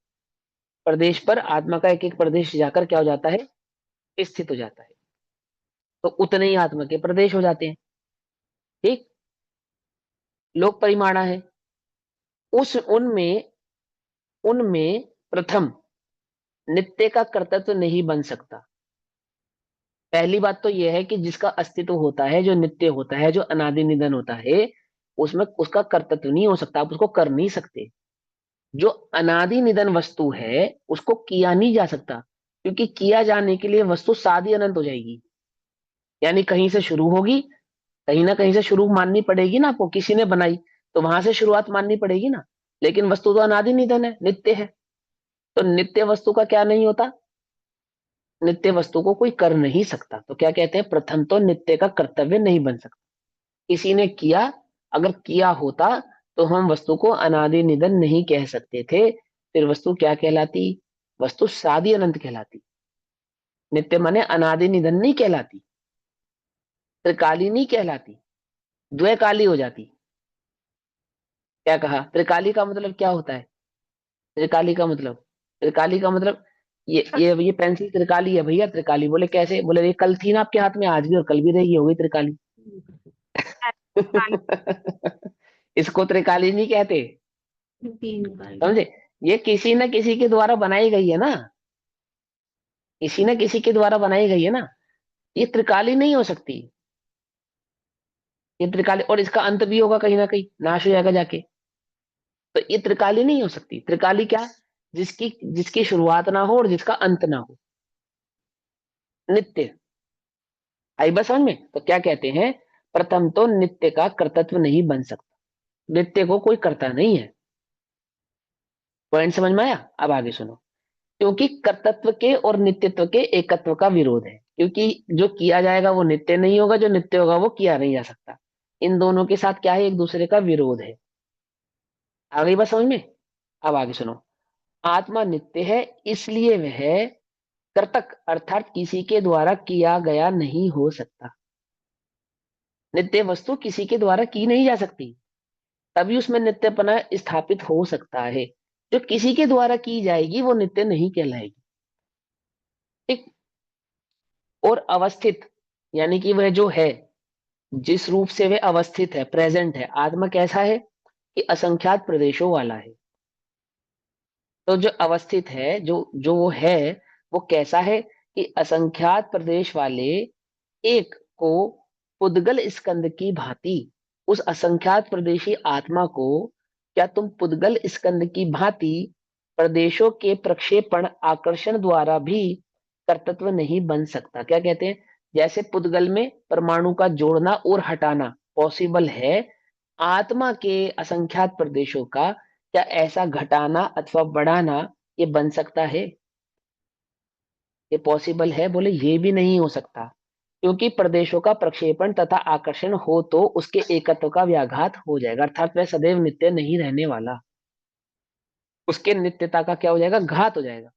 प्रदेश पर आत्मा का एक एक प्रदेश जाकर क्या हो जाता है, स्थित हो जाता है। तो उतने ही आत्मा के प्रदेश हो जाते हैं। ठीक। लोक परिमाणा है। उस उनमें उनमें प्रथम नित्य का कर्तव्य नहीं बन सकता। पहली बात तो यह है कि जिसका अस्तित्व होता है, जो नित्य होता है, जो अनादि निधन होता है, उसमें उसका कर्तव्य नहीं हो सकता, आप उसको कर नहीं सकते। जो अनादि निधन वस्तु है उसको किया नहीं जा सकता, क्योंकि किया जाने के लिए वस्तु सादी अनंत हो जाएगी। यानी कहीं से शुरू होगी, कहीं ना कहीं से शुरू माननी पड़ेगी ना आपको, किसी ने बनाई तो वहां से शुरुआत माननी पड़ेगी ना। लेकिन वस्तु तो अनादि निधन है, नित्य है। तो नित्य वस्तु का क्या नहीं होता, नित्य वस्तु को कोई कर नहीं सकता। तो क्या कहते हैं, प्रथम तो नित्य का कर्तव्य नहीं बन सकता। किसी ने किया, अगर किया होता तो हम वस्तु को अनादि निधन नहीं कह सकते थे। फिर वस्तु क्या कहलाती, वस्तु सादी अनंत कहलाती। नित्य माने अनादि निधन नहीं कहलाती, त्रिकाली नहीं कहलाती, द्वैकाली हो जाती। क्या कहा, त्रिकाली का मतलब क्या होता है? त्रिकाली का मतलब, त्रिकाली का मतलब ये पेंसिल त्रिकाली है भैया। त्रिकाली बोले कैसे, बोले ये कल थी ना आपके हाथ में, आज भी और कल भी रहेगी, हो गई त्रिकाली। इसको त्रिकाली नहीं कहते, तीन वाली। समझे। ये किसी न किसी के द्वारा बनाई गई है ना, किसी न किसी के द्वारा बनाई गई है ना। ये त्रिकाली नहीं हो सकती। ये त्रिकाली, और इसका अंत भी होगा कहीं ना कहीं, नाश हो जाएगा जाके। तो ये त्रिकाली नहीं हो सकती। त्रिकाली क्या, जिसकी जिसकी शुरुआत ना हो और जिसका अंत ना हो, नित्य। आई बस समझ में। तो क्या कहते हैं, प्रथम तो नित्य का कर्तृत्व नहीं बन सकता, नित्य को कोई करता नहीं है। पॉइंट समझ में आया? अब आगे सुनो। क्योंकि कर्तृत्व के और नित्यत्व के एकत्व का विरोध है। क्योंकि जो किया जाएगा वो नित्य नहीं होगा, जो नित्य होगा वो किया नहीं जा सकता। इन दोनों के साथ क्या है, एक दूसरे का विरोध है। आ गई बात समझ में? अब आगे सुनो। आत्मा नित्य है, इसलिए वह कर्तक अर्थात किसी के द्वारा किया गया नहीं हो सकता। नित्य वस्तु किसी के द्वारा की नहीं जा सकती, तभी उसमें नित्यपना स्थापित हो सकता है। जो किसी के द्वारा की जाएगी वो नित्य नहीं कहलाएगी। ठीक। और अवस्थित यानी कि वह जो है, जिस रूप से वह अवस्थित है, प्रेजेंट है, आत्मा कैसा है कि असंख्यात प्रदेशों वाला है। तो जो अवस्थित है, जो जो वो है, वो कैसा है कि असंख्यात प्रदेश वाले एक को पुद्गल स्कंद की भांति, उस असंख्यात प्रदेशी आत्मा को क्या तुम पुद्गल स्कंद की भांति प्रदेशों के प्रक्षेपण आकर्षण द्वारा भी कर्तृत्व नहीं बन सकता। क्या कहते हैं? जैसे पुद्गल में परमाणु का जोड़ना और हटाना पॉसिबल है, आत्मा के असंख्यात प्रदेशों का क्या ऐसा घटाना अथवा बढ़ाना ये बन सकता है? ये पॉसिबल है? बोले ये भी नहीं हो सकता, क्योंकि प्रदेशों का प्रक्षेपण तथा आकर्षण हो तो उसके एकत्व का व्याघात हो जाएगा, अर्थात वह सदैव नित्य नहीं रहने वाला। उसके नित्यता का क्या हो जाएगा? घात हो जाएगा।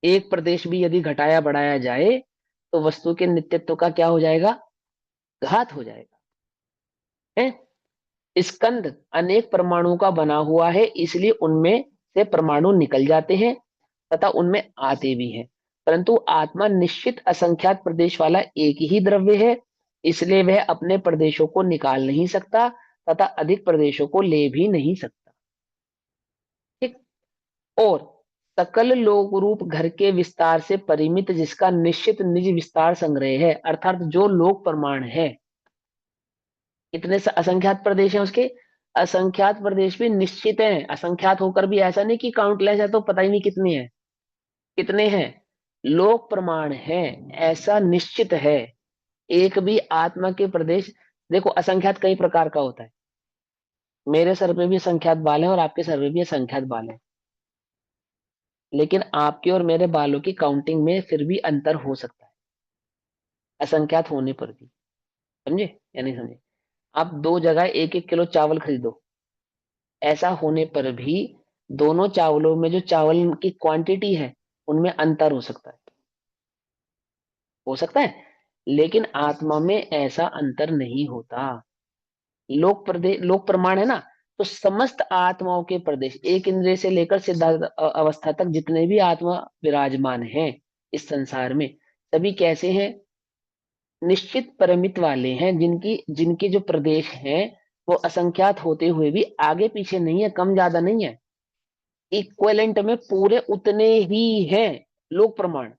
एक प्रदेश भी यदि घटाया बढ़ाया जाए तो वस्तु के नित्यत्व का क्या हो जाएगा? घात हो जाएगा। है? स्कंद अनेक परमाणुओं का बना हुआ है, इसलिए उनमें से परमाणु निकल जाते हैं तथा उनमें आते भी हैं, परंतु आत्मा निश्चित असंख्यात प्रदेश वाला एक ही द्रव्य है, इसलिए वह अपने प्रदेशों को निकाल नहीं सकता तथा अधिक प्रदेशों को ले भी नहीं सकता। ठीक। और सकल लोक रूप घर के विस्तार से परिमित, जिसका निश्चित निज विस्तार संग्रह है, अर्थात जो लोक प्रमाण है, कितने असंख्यात प्रदेश हैं उसके? असंख्यात प्रदेश भी निश्चित हैं, असंख्यात होकर भी ऐसा नहीं कि काउंटलेस है तो पता ही नहीं कितने हैं। कितने हैं? लोक प्रमाण है, ऐसा निश्चित है। एक भी आत्मा के प्रदेश, देखो असंख्यात कई प्रकार का होता है। मेरे सर पे भी असंख्यात बाल है और आपके सर पे भी असंख्यात बाल है, लेकिन आपके और मेरे बालों की काउंटिंग में फिर भी अंतर हो सकता है, असंख्यात होने पर भी। समझे या नहीं समझे? आप दो जगह एक एक किलो चावल खरीदो, ऐसा होने पर भी दोनों चावलों में जो चावल की क्वांटिटी है उनमें अंतर हो सकता है, हो सकता है, लेकिन आत्मा में ऐसा अंतर नहीं होता। लोक प्रदेश, लोक प्रमाण है ना, तो समस्त आत्माओं के प्रदेश, एक इंद्रिय से लेकर सिद्धार्थ अवस्था तक जितने भी आत्मा विराजमान हैं इस संसार में, सभी कैसे हैं? निश्चित परिमित वाले हैं, जिनकी जिनके जो प्रदेश हैं वो असंख्यात होते हुए भी आगे पीछे नहीं है, कम ज्यादा नहीं है, इक्विवेलेंट में पूरे उतने ही हैं। लोक प्रमाण,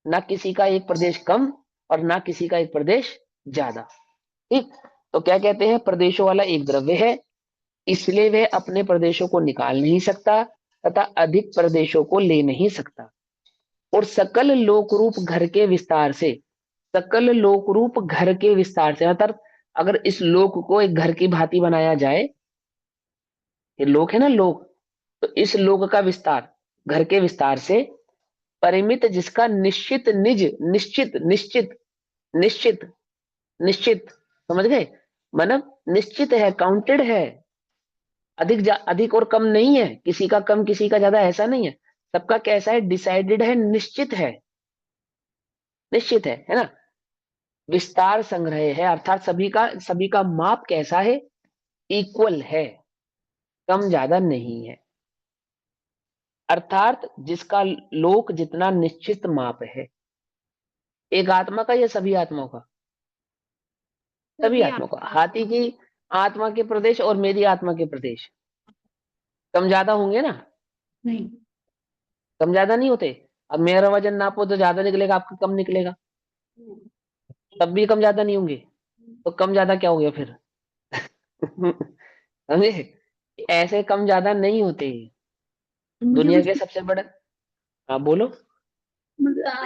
ना किसी का एक प्रदेश कम और ना किसी का एक प्रदेश ज्यादा। ठीक। तो क्या कहते हैं? प्रदेशों वाला एक द्रव्य है, इसलिए वह अपने प्रदेशों को निकाल नहीं सकता तथा अधिक प्रदेशों को ले नहीं सकता। और सकल लोक रूप घर के विस्तार से, सकल लोक रूप घर के विस्तार से मतलब अगर इस लोक को एक घर की भांति बनाया जाए, ये लोक है ना, लोक, तो इस लोक का विस्तार, घर के विस्तार से परिमित, जिसका निश्चित निज, निश्चित निश्चित निश्चित निश्चित, समझ गए? मतलब निश्चित है, काउंटेड है, अधिक और कम नहीं है, किसी का कम किसी का ज्यादा ऐसा नहीं है, सबका कैसा है? डिसाइडेड है, निश्चित है, निश्चित है ना? विस्तार संग्रह है, अर्थात सभी का माप कैसा है? इक्वल है, कम ज्यादा नहीं है, अर्थात जिसका लोक जितना निश्चित माप है। एक आत्मा का या सभी आत्माओं का? सभी सभी आत्माओं का। हाथी की आत्मा के प्रदेश और मेरी आत्मा के प्रदेश कम ज्यादा होंगे ना? नहीं। कम ज्यादा नहीं होते। अब मेरा वजन नापो तो ज्यादा निकलेगा, आपका कम निकलेगा, तब भी कम ज्यादा नहीं होंगे, तो कम ज्यादा क्या हो गया फिर? समझे? ऐसे कम ज्यादा नहीं होते। मुझे दुनिया कुछ के सबसे बड़े, हाँ बोलो।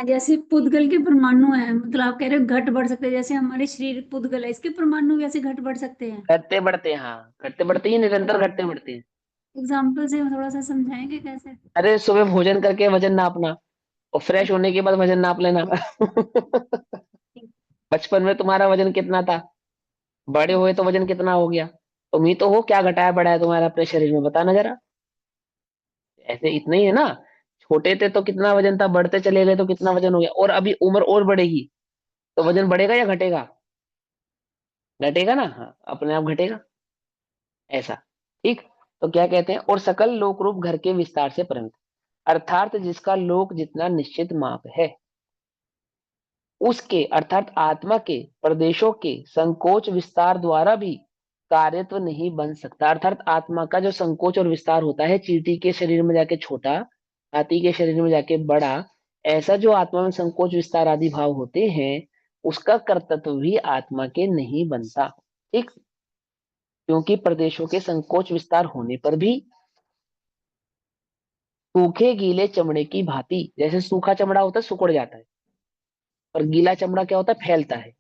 जैसे पुद्गल के परमाणु है, मतलब आप कह रहे हो घट बढ़ सकते हैं, जैसे हमारे शरीर पुद्गल है, इसके परमाणु वैसे घट बढ़ सकते हैं। घटते बढ़ते, हाँ, घटते बढ़ते ही निरंतर घटते बढ़ते हैं। एग्जाम्पल से थोड़ा सा समझाएंगे कैसे? अरे सुबह भोजन करके वजन नापना और फ्रेश होने के बाद वजन नाप लेना। बचपन में तुम्हारा वजन कितना था, बड़े हुए तो वजन कितना हो गया? तुम ही तो हो, क्या घटाया बढ़ाया तुम्हारा अपने शरीर में, बताना जरा। ऐसे इतना ही है ना, छोटे थे तो कितना वजन था, बढ़ते चले गए तो कितना वजन हो गया, और अभी उम्र और बढ़ेगी तो वजन बढ़ेगा या घटेगा? घटेगा ना, हाँ अपने आप घटेगा, ऐसा। ठीक। तो क्या कहते हैं, और सकल लोक रूप घर के विस्तार से परिमित, अर्थात जिसका लोक जितना निश्चित माप है, उसके अर्थात आत्मा के प्रदेशों के संकोच विस्तार द्वारा भी कार्यत्व नहीं बन सकता। अर्थात आत्मा का जो संकोच और विस्तार होता है, चींटी के शरीर में जाके छोटा, हाथी के शरीर में जाके बड़ा, ऐसा जो आत्मा में संकोच विस्तार आदि भाव होते हैं, उसका कर्तृत्व भी आत्मा के नहीं बनता। ठीक। क्योंकि प्रदेशों के संकोच विस्तार होने पर भी सूखे गीले चमड़े की भांति, जैसे सूखा चमड़ा होता है सिकुड़ जाता है, और गीला चमड़ा क्या होता है, फैलता है।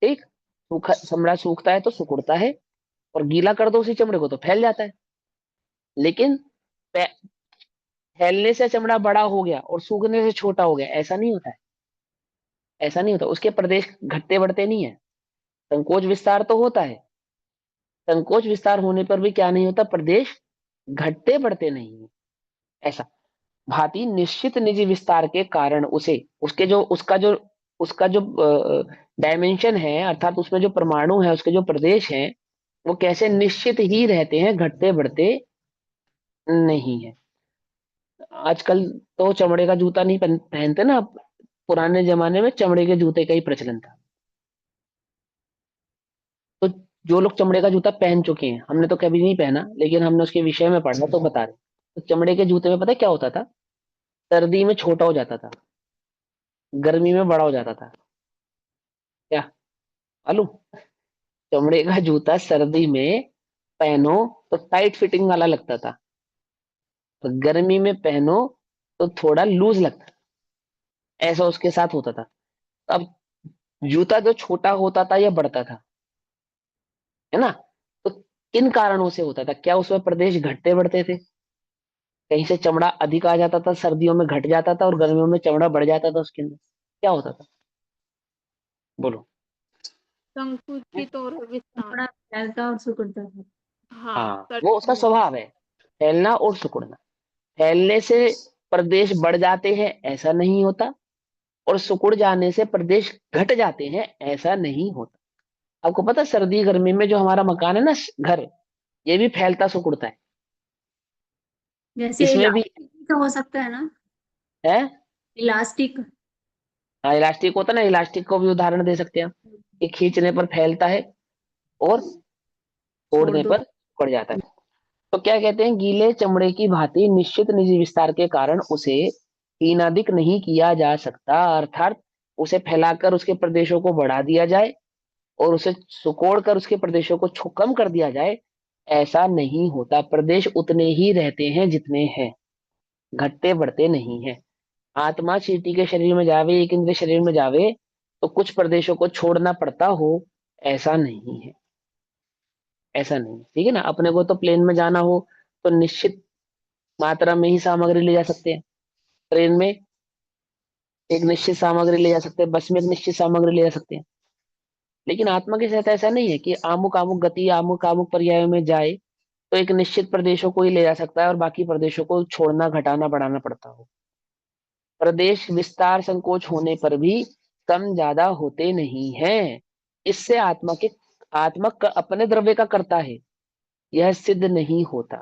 ठीक। सूखा चमड़ा सूखता है तो सिकुड़ता है, और गीला कर दो उसी चमड़े को तो फैल जाता है। लेकिन फैलने से चमड़ा बड़ा हो गया और सूखने से छोटा हो गया, ऐसा नहीं होता है। ऐसा नहीं होता, उसके प्रदेश घटते बढ़ते नहीं है, संकोच विस्तार तो होता है। संकोच विस्तार होने पर भी क्या नहीं होता, प्रदेश घटते बढ़ते नहीं है, ऐसा। भांति निश्चित निजी विस्तार के कारण उसे, उसके जो उसका जो डायमेंशन है, अर्थात उसमें जो परमाणु है, उसके जो प्रदेश हैं, वो कैसे निश्चित ही रहते हैं, घटते बढ़ते नहीं है। आजकल तो चमड़े का जूता नहीं पहनते ना, पुराने जमाने में चमड़े के जूते का ही प्रचलन था। तो जो लोग चमड़े का जूता पहन चुके हैं, हमने तो कभी नहीं पहना, लेकिन हमने उसके विषय में पढ़ा तो बता रहे। तो चमड़े के जूते में पता है क्या होता था, सर्दी में छोटा हो जाता था, गर्मी में बड़ा हो जाता था। क्या मालूम? चमड़े का जूता सर्दी में पहनो तो टाइट फिटिंग वाला लगता था, तो गर्मी में पहनो तो थोड़ा लूज लगता, ऐसा उसके साथ होता था। अब जूता जो छोटा होता था या बढ़ता था, है ना, तो किन कारणों से होता था? क्या उसमें प्रदेश घटते बढ़ते थे? कहीं से चमड़ा अधिक आ जाता था, सर्दियों में घट जाता था, और गर्मियों में चमड़ा बढ़ जाता था उसके अंदर, क्या होता था? बोलो। संकुचित और विस्तार। कपड़ा फैलता और सिकुड़ता था। हाँ हाँ, वो उसका सर्दी। स्वभाव है, फैलना और सिकुड़ना। फैलने से प्रदेश बढ़ जाते हैं, ऐसा नहीं होता, और सिकुड़ जाने से प्रदेश घट जाते हैं, ऐसा नहीं होता। आपको पता है, सर्दी गर्मी में जो हमारा मकान है ना, घर, ये भी फैलता सिकुड़ता है। जैसे इसमें भी इलास्टिक का हो सकता है ना। है। इलास्टिक। हाँ, इलास्टिक होता है ना, इलास्टिक को भी उदाहरण दे सकते हैं हम, कि खींचने पर फैलता है और छोड़ तोड़ने दो। पर सिकुड़ जाता है। तो क्या कहते हैं, गीले चमड़े की भांति निश्चित निजी विस्तार के कारण उसे हीनाधिक नहीं किया जा सकता। अर्थात उसे फैलाकर उसके प्रदेशों को बढ़ा दिया जाए, और उसे सुकोड़ कर उसके प्रदेशों को कम कर दिया जाए, ऐसा नहीं होता। प्रदेश उतने ही रहते हैं जितने हैं, घटते बढ़ते नहीं है। आत्मा चींटी के शरीर में जावे, एक इंद्रिय शरीर में जावे, तो कुछ प्रदेशों को छोड़ना पड़ता हो, ऐसा नहीं है। ऐसा नहीं, ठीक है ना। अपने को तो प्लेन में जाना हो तो निश्चित मात्रा में ही सामग्री ले जा सकते हैं, ट्रेन में एक निश्चित सामग्री ले जा सकते हैं, बस में एक निश्चित सामग्री ले जा सकते हैं। लेकिन आत्मा के साथ ऐसा नहीं है कि आमुक आमुक गति आमुक आमुक पर्यायों में जाए तो एक निश्चित प्रदेशों को ही ले जा सकता है, और बाकी प्रदेशों को छोड़ना घटाना बढ़ाना पड़ता हो। प्रदेश विस्तार संकोच होने पर भी कम ज्यादा होते नहीं हैं। इससे आत्मा अपने द्रव्य का करता है, यह सिद्ध नहीं होता।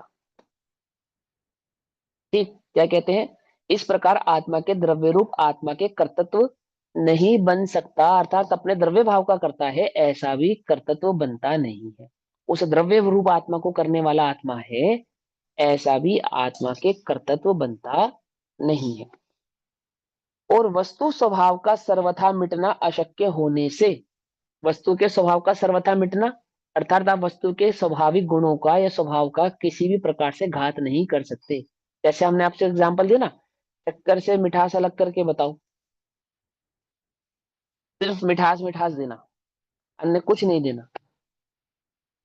ठीक। क्या कहते हैं, इस प्रकार आत्मा के द्रव्य रूप आत्मा के कर्तृत्व नहीं बन सकता, अर्थात अपने द्रव्य भाव का करता है, ऐसा भी कर्तृत्व बनता नहीं है। उस द्रव्य रूप आत्मा को करने वाला आत्मा है, ऐसा भी आत्मा के कर्तृत्व बनता नहीं है। और वस्तु स्वभाव का सर्वथा मिटना अशक्य होने से, वस्तु के स्वभाव का सर्वथा मिटना, अर्थात आप वस्तु के स्वाभाविक गुणों का या स्वभाव का किसी भी प्रकार से घात नहीं कर सकते। जैसे हमने आपसे एग्जांपल दिया ना, शक्कर से मिठास अलग करके बताओ, सिर्फ मिठास मिठास देना, अन्य कुछ नहीं देना,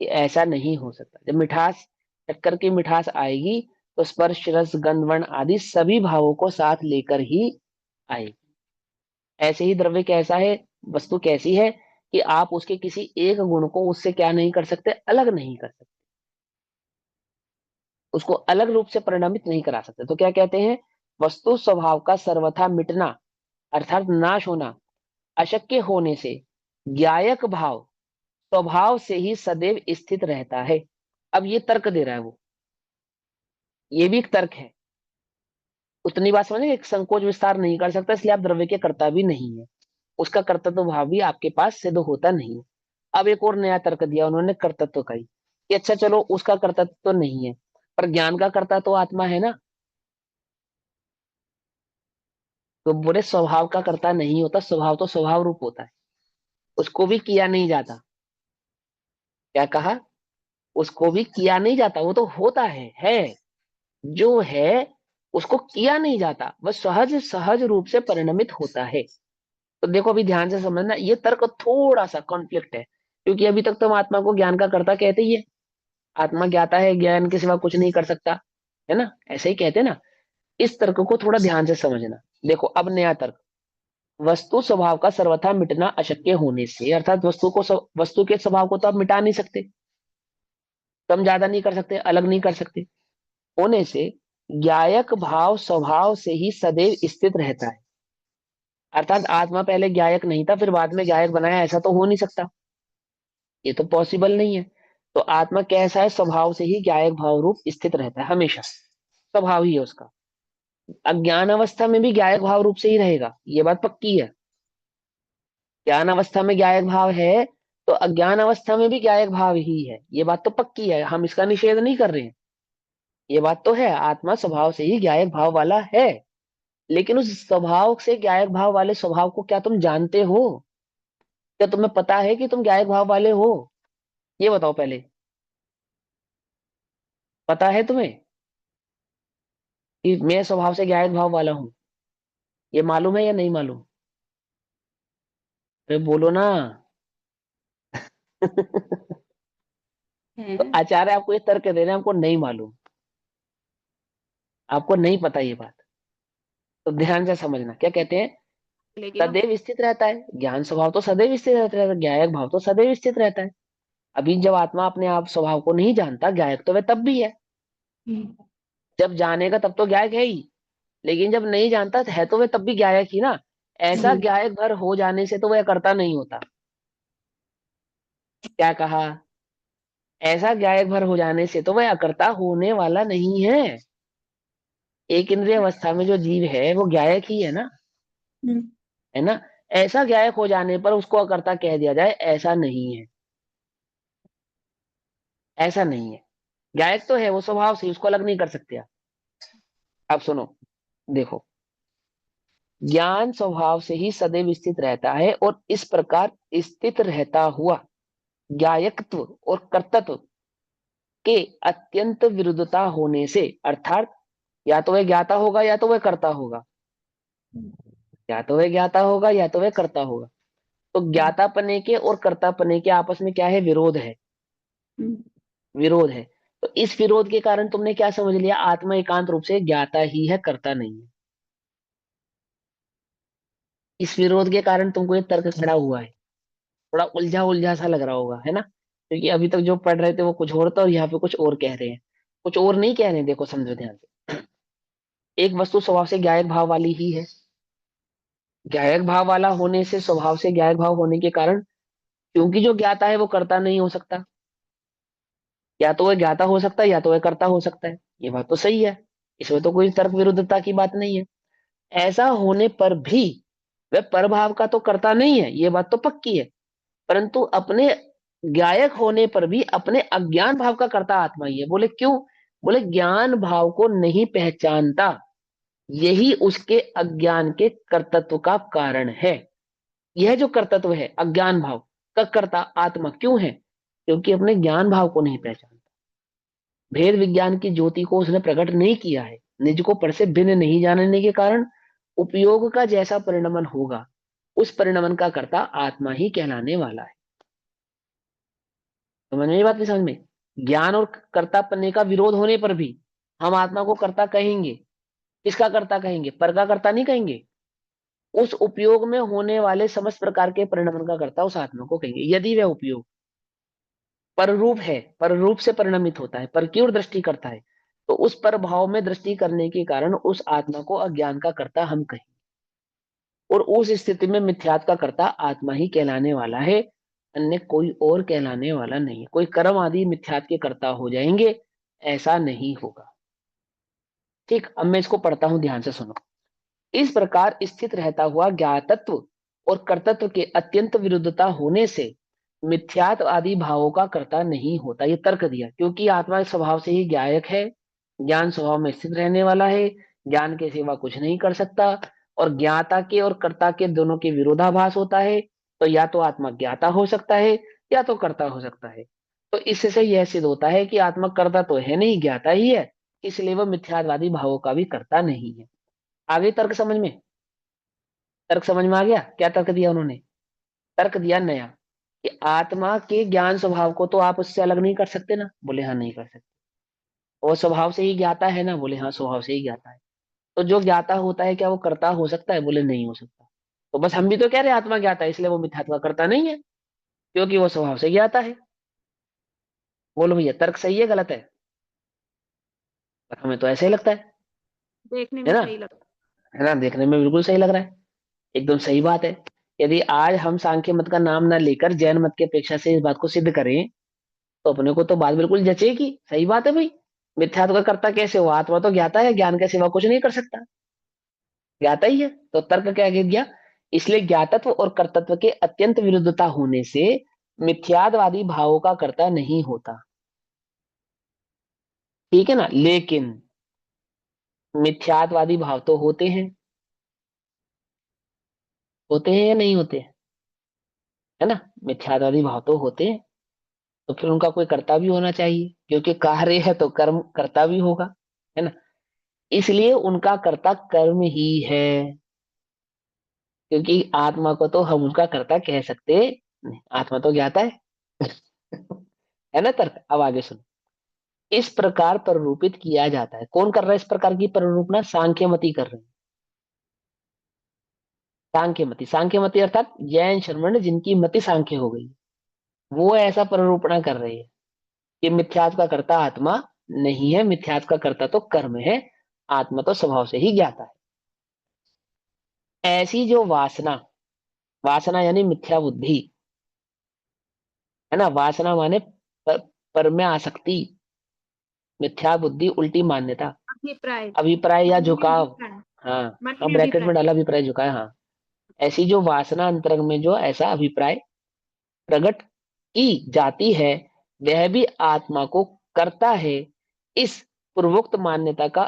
ये ऐसा नहीं हो सकता। जब मिठास, शक्कर की मिठास आएगी, तो स्पर्श रस गंध वर्ण आदि सभी भावों को साथ लेकर ही आएगी। ऐसे ही द्रव्य कैसा है, वस्तु कैसी है, कि आप उसके किसी एक गुण को उससे क्या नहीं कर सकते, अलग नहीं कर सकते। उसको अलग रूप से परिणामित नहीं करा सकते। तो क्या कहते हैं, वस्तु स्वभाव का सर्वथा मिटना अर्थात नाश होना अशक्य होने से ज्ञायक भाव स्वभाव से ही सदैव स्थित रहता है। अब ये तर्क दे रहा है वो, ये भी एक तर्क है। उतनी बात समझे, एक संकोच विस्तार नहीं कर सकता, इसलिए आप द्रव्य के कर्ता भी नहीं है, उसका कर्तृत्व भाव भी आपके पास सिद्ध होता नहीं है। अब एक और नया तर्क दिया उन्होंने कर्तृत्व का ही, कि अच्छा चलो उसका कर्तृत्व तो नहीं है, पर ज्ञान का कर्ता तो आत्मा है ना। तो बोले स्वभाव का कर्ता नहीं होता, स्वभाव तो स्वभाव रूप होता है, उसको भी किया नहीं जाता। क्या कहा, उसको भी किया नहीं जाता, वो तो होता है जो है उसको किया नहीं जाता, वह सहज सहज रूप से परिणमित होता है। तो देखो अभी ध्यान से समझना, ये तर्क थोड़ा सा कॉन्फ्लिक्ट है, क्योंकि अभी तक तो हम आत्मा को ज्ञान का कर्ता कहते ही है, आत्मा ज्ञाता है, ज्ञान के सिवा कुछ नहीं कर सकता, है ना, ऐसे ही कहते ना। इस तर्क को थोड़ा ध्यान से समझना। देखो अब नया तर्क, वस्तु स्वभाव का सर्वथा मिटना अशक्य होने से, अर्थात वस्तु के स्वभाव को तो आप मिटा नहीं सकते, कम ज्यादा नहीं कर सकते, अलग नहीं कर सकते, होने से ज्ञायक भाव स्वभाव से ही सदैव स्थित रहता है। अर्थात आत्मा पहले ज्ञायक नहीं था फिर बाद में ज्ञायक बनाया, ऐसा तो हो नहीं सकता, ये तो पॉसिबल नहीं है। तो आत्मा कैसा है, स्वभाव से ही ज्ञायक भाव रूप स्थित रहता है, हमेशा स्वभाव ही है उसका। अज्ञान अवस्था में भी ज्ञायक भाव रूप से ही रहेगा, ये बात पक्की है। ज्ञान अवस्था में ज्ञायक भाव है तो अज्ञान अवस्था में भी ज्ञायक भाव ही है, ये बात तो पक्की है, हम इसका निषेध नहीं कर रहे हैं। ये बात तो है, आत्मा स्वभाव से ही ज्ञायक भाव वाला है, लेकिन उस स्वभाव से ज्ञायक भाव वाले स्वभाव को क्या तुम जानते हो? क्या तुम्हें पता है कि तुम ज्ञायक भाव वाले हो? ये बताओ पहले, पता है तुम्हें कि मैं स्वभाव से ज्ञायक भाव वाला हूं? ये मालूम है या नहीं मालूम? अरे बोलो ना। तो है। आचार्य आपको ये तर्क दे रहे हैं, हमको नहीं मालूम, आपको नहीं पता ये बात। तो ध्यान से समझना, क्या कहते हैं, चलेगी ना। सदैव स्थित रहता है, ज्ञान स्वभाव तो सदैव स्थित रहता है, ज्ञायक भाव तो सदैव स्थित रहता है। अभी जब आत्मा अपने आप स्वभाव को नहीं जानता, ज्ञायक तो वह तब भी है, हम्म। जब जानेगा तब तो ज्ञायक है ही, लेकिन जब नहीं जानता है तो वह तब भी ज्ञायक ही ना। ऐसा हम्म। ज्ञायक भर हो जाने से तो वह कर्ता नहीं होता। क्या कहा, ऐसा ज्ञायक भर हो जाने से तो वह अकर्ता होने वाला नहीं है। एक इंद्रिय अवस्था में जो जीव है वो ज्ञायक ही है ना, हम्म। है ना। ऐसा ज्ञायक हो जाने पर उसको अकर्ता कह दिया जाए, ऐसा नहीं है, ऐसा नहीं है। ज्ञायक तो है वो स्वभाव से, उसको अलग नहीं कर सकते आप। अब सुनो, देखो, ज्ञान स्वभाव से ही सदैव स्थित रहता है और इस प्रकार स्थित रहता हुआ ज्ञायकत्व और कर्तृत्व के अत्यंत विरुद्धता होने से, अर्थात या तो वह ज्ञाता होगा या तो वह कर्ता होगा, या तो वह ज्ञाता होगा या तो वह कर्ता होगा। तो ज्ञातापने के और कर्तापने के आपस में क्या है, विरोध है, हम्म। विरोध है। तो इस विरोध के कारण तुमने क्या समझ लिया, आत्मा एकांत रूप से ज्ञाता ही है, कर्ता नहीं है। इस विरोध के कारण तुमको ये तर्क खड़ा हुआ है, थोड़ा उलझा उलझा सा लग रहा होगा, है ना, क्योंकि अभी तक जो पढ़ रहे थे वो कुछ और था और यहाँ पे कुछ और कह रहे हैं, कुछ और नहीं कह रहे हैं। देखो समझो ध्यान से, एक वस्तु स्वभाव से ज्ञायक भाव वाली ही है, ज्ञायक भाव वाला होने से, स्वभाव से ज्ञायक भाव होने के कारण, क्योंकि जो ज्ञाता है वो कर्ता नहीं हो सकता, या तो वह ज्ञाता हो सकता है या तो वह कर्ता हो सकता है, ये बात तो सही है, इसमें तो कोई तर्क विरुद्धता की बात नहीं है। ऐसा होने पर भी वह परभाव का तो कर्ता नहीं है, ये बात तो पक्की है, परंतु अपने ज्ञायक होने पर भी अपने अज्ञान भाव का कर्ता आत्मा ही है। बोले क्यों, बोले ज्ञान भाव को नहीं पहचानता, यही उसके अज्ञान के कर्तत्व का कारण है। यह जो कर्तत्व है अज्ञान भाव का कर्ता आत्मा क्यों है, क्योंकि अपने ज्ञान भाव को नहीं पहचानता, भेद विज्ञान की ज्योति को उसने प्रकट नहीं किया है, निज को पर से भिन्न नहीं जानने के कारण उपयोग का जैसा परिणमन होगा उस परिणमन का कर्ता आत्मा ही कहलाने वाला है। समझ में ये बात नहीं, समझ में, ज्ञान और कर्तापने का विरोध होने पर भी हम आत्मा को कर्ता कहेंगे। किसका कर्ता कहेंगे, पर का कर्ता नहीं कहेंगे, उस उपयोग में होने वाले समस्त प्रकार के परिणमन का कर्ता उस आत्मा को कहेंगे, यदि वह उपयोग पर रूप है, पर रूप से परिणमित होता है, पर की ओर दृष्टि करता है, तो उस पर भाव में दृष्टि करने के कारण उस आत्मा को अज्ञान का कर्ता हम कहें, और उस स्थिति में मिथ्यात्व का कर्ता आत्मा ही कहलाने वाला है, अन्य कोई और कहलाने वाला नहीं है। कोई कर्म आदि मिथ्यात्व के कर्ता हो जाएंगे, ऐसा नहीं होगा। ठीक, अब मैं इसको पढ़ता हूं, ध्यान से सुनो। इस प्रकार स्थित रहता हुआ ज्ञातत्व और कर्तत्व के अत्यंत विरुद्धता होने से मिथ्यात्व आदि भावों का कर्ता नहीं होता। ये तर्क दिया, क्योंकि आत्मा स्वभाव से ही ज्ञायक है, ज्ञान स्वभाव में स्थित रहने वाला है, ज्ञान के सिवा कुछ नहीं कर सकता, और ज्ञाता के और कर्ता के दोनों के विरोधाभास होता है। तो या तो आत्मा ज्ञाता हो सकता है या तो कर्ता हो सकता है। तो इससे यह सिद्ध होता है कि आत्मा कर्ता तो है नहीं, ज्ञाता ही है, इसलिए वह मिथ्यात्वादी भावों का भी कर्ता नहीं है। आगे तर्क समझ में, तर्क समझ में आ गया? क्या तर्क दिया उन्होंने? तर्क दिया नया, कि आत्मा के ज्ञान स्वभाव को तो आप उससे अलग नहीं कर सकते ना? बोले हाँ, नहीं कर सकते। वो स्वभाव से ही ज्ञाता है ना? बोले हाँ, स्वभाव से ही ज्ञाता है। तो जो ज्ञाता होता है क्या वो कर्ता हो सकता है? बोले नहीं हो सकता। तो बस हम भी तो कह रहे हैं आत्मा ज्ञाता है, इसलिए वो मिथ्यात्व करता नहीं है, क्योंकि वो स्वभाव से ज्ञाता है। बोलो भैया, तर्क सही है गलत है? हमें तो ऐसे ही लगता देखने है में ना? सही लगता है ना? देखने में बिल्कुल सही लग रहा है, एकदम सही बात है। यदि आज हम सांख्य मत का नाम ना लेकर जैन मत की अपेक्षा से इस बात को सिद्ध करें, तो अपने को तो बात बिल्कुल जचेगी। सही बात है भाई, मिथ्यात्व का कर्ता कैसे हुआ? आत्मा तो ज्ञाता है, ज्ञान के सिवा कुछ नहीं कर सकता, ज्ञाता ही है। तो तर्क क्या कह दिया? इसलिए ज्ञातत्व और कर्तत्व के अत्यंत विरुद्धता होने से मिथ्यादवादी भावों का कर्ता नहीं होता। ठीक है ना? लेकिन मिथ्यात्वादी भाव तो होते हैं, होते हैं या नहीं होते? है ना? मिथ्यात्वादी भाव तो होते हैं, तो फिर उनका कोई कर्ता भी होना चाहिए, क्योंकि कार्य है तो कर्म कर्ता भी होगा, है ना? इसलिए उनका कर्ता कर्म ही है, क्योंकि आत्मा को तो हम उनका कर्ता कह सकते नहीं, आत्मा तो ज्ञाता है। है ना तर्क? अब आगे सुनो। इस प्रकार प्ररूपित किया जाता है। कौन कर रहा है इस प्रकार की प्ररूपणा? सांख्यमति कर रहे हैं। सांख्यमति, सांख्यमति अर्थात जैन शर्मण जिनकी मति सांख्य हो गई, वो ऐसा प्ररूपणा कर रहे हैं कि मिथ्यात्व का कर्ता आत्मा नहीं है, मिथ्यात्व का कर्ता तो कर्म है, आत्मा तो स्वभाव से ही ज्ञाता है। ऐसी जो वासना, वासना यानी मिथ्या बुद्धि, है ना? वासना माने पर में आसक्ति, मिथ्या बुद्धि उल्टी मान्यता, अभिप्राय। अभिप्राय या मन में झुकाव। अभिप्राय। हाँ, मन हम में ब्रैकेट में अभिप्राय। डाला अभिप्राय झुकाव, हाँ। ऐसी जो वासना अंतरंग में जो ऐसा अभिप्राय प्रकट की जाती है, वह भी आत्मा को करता है, इस पूर्वोक्त मान्यता का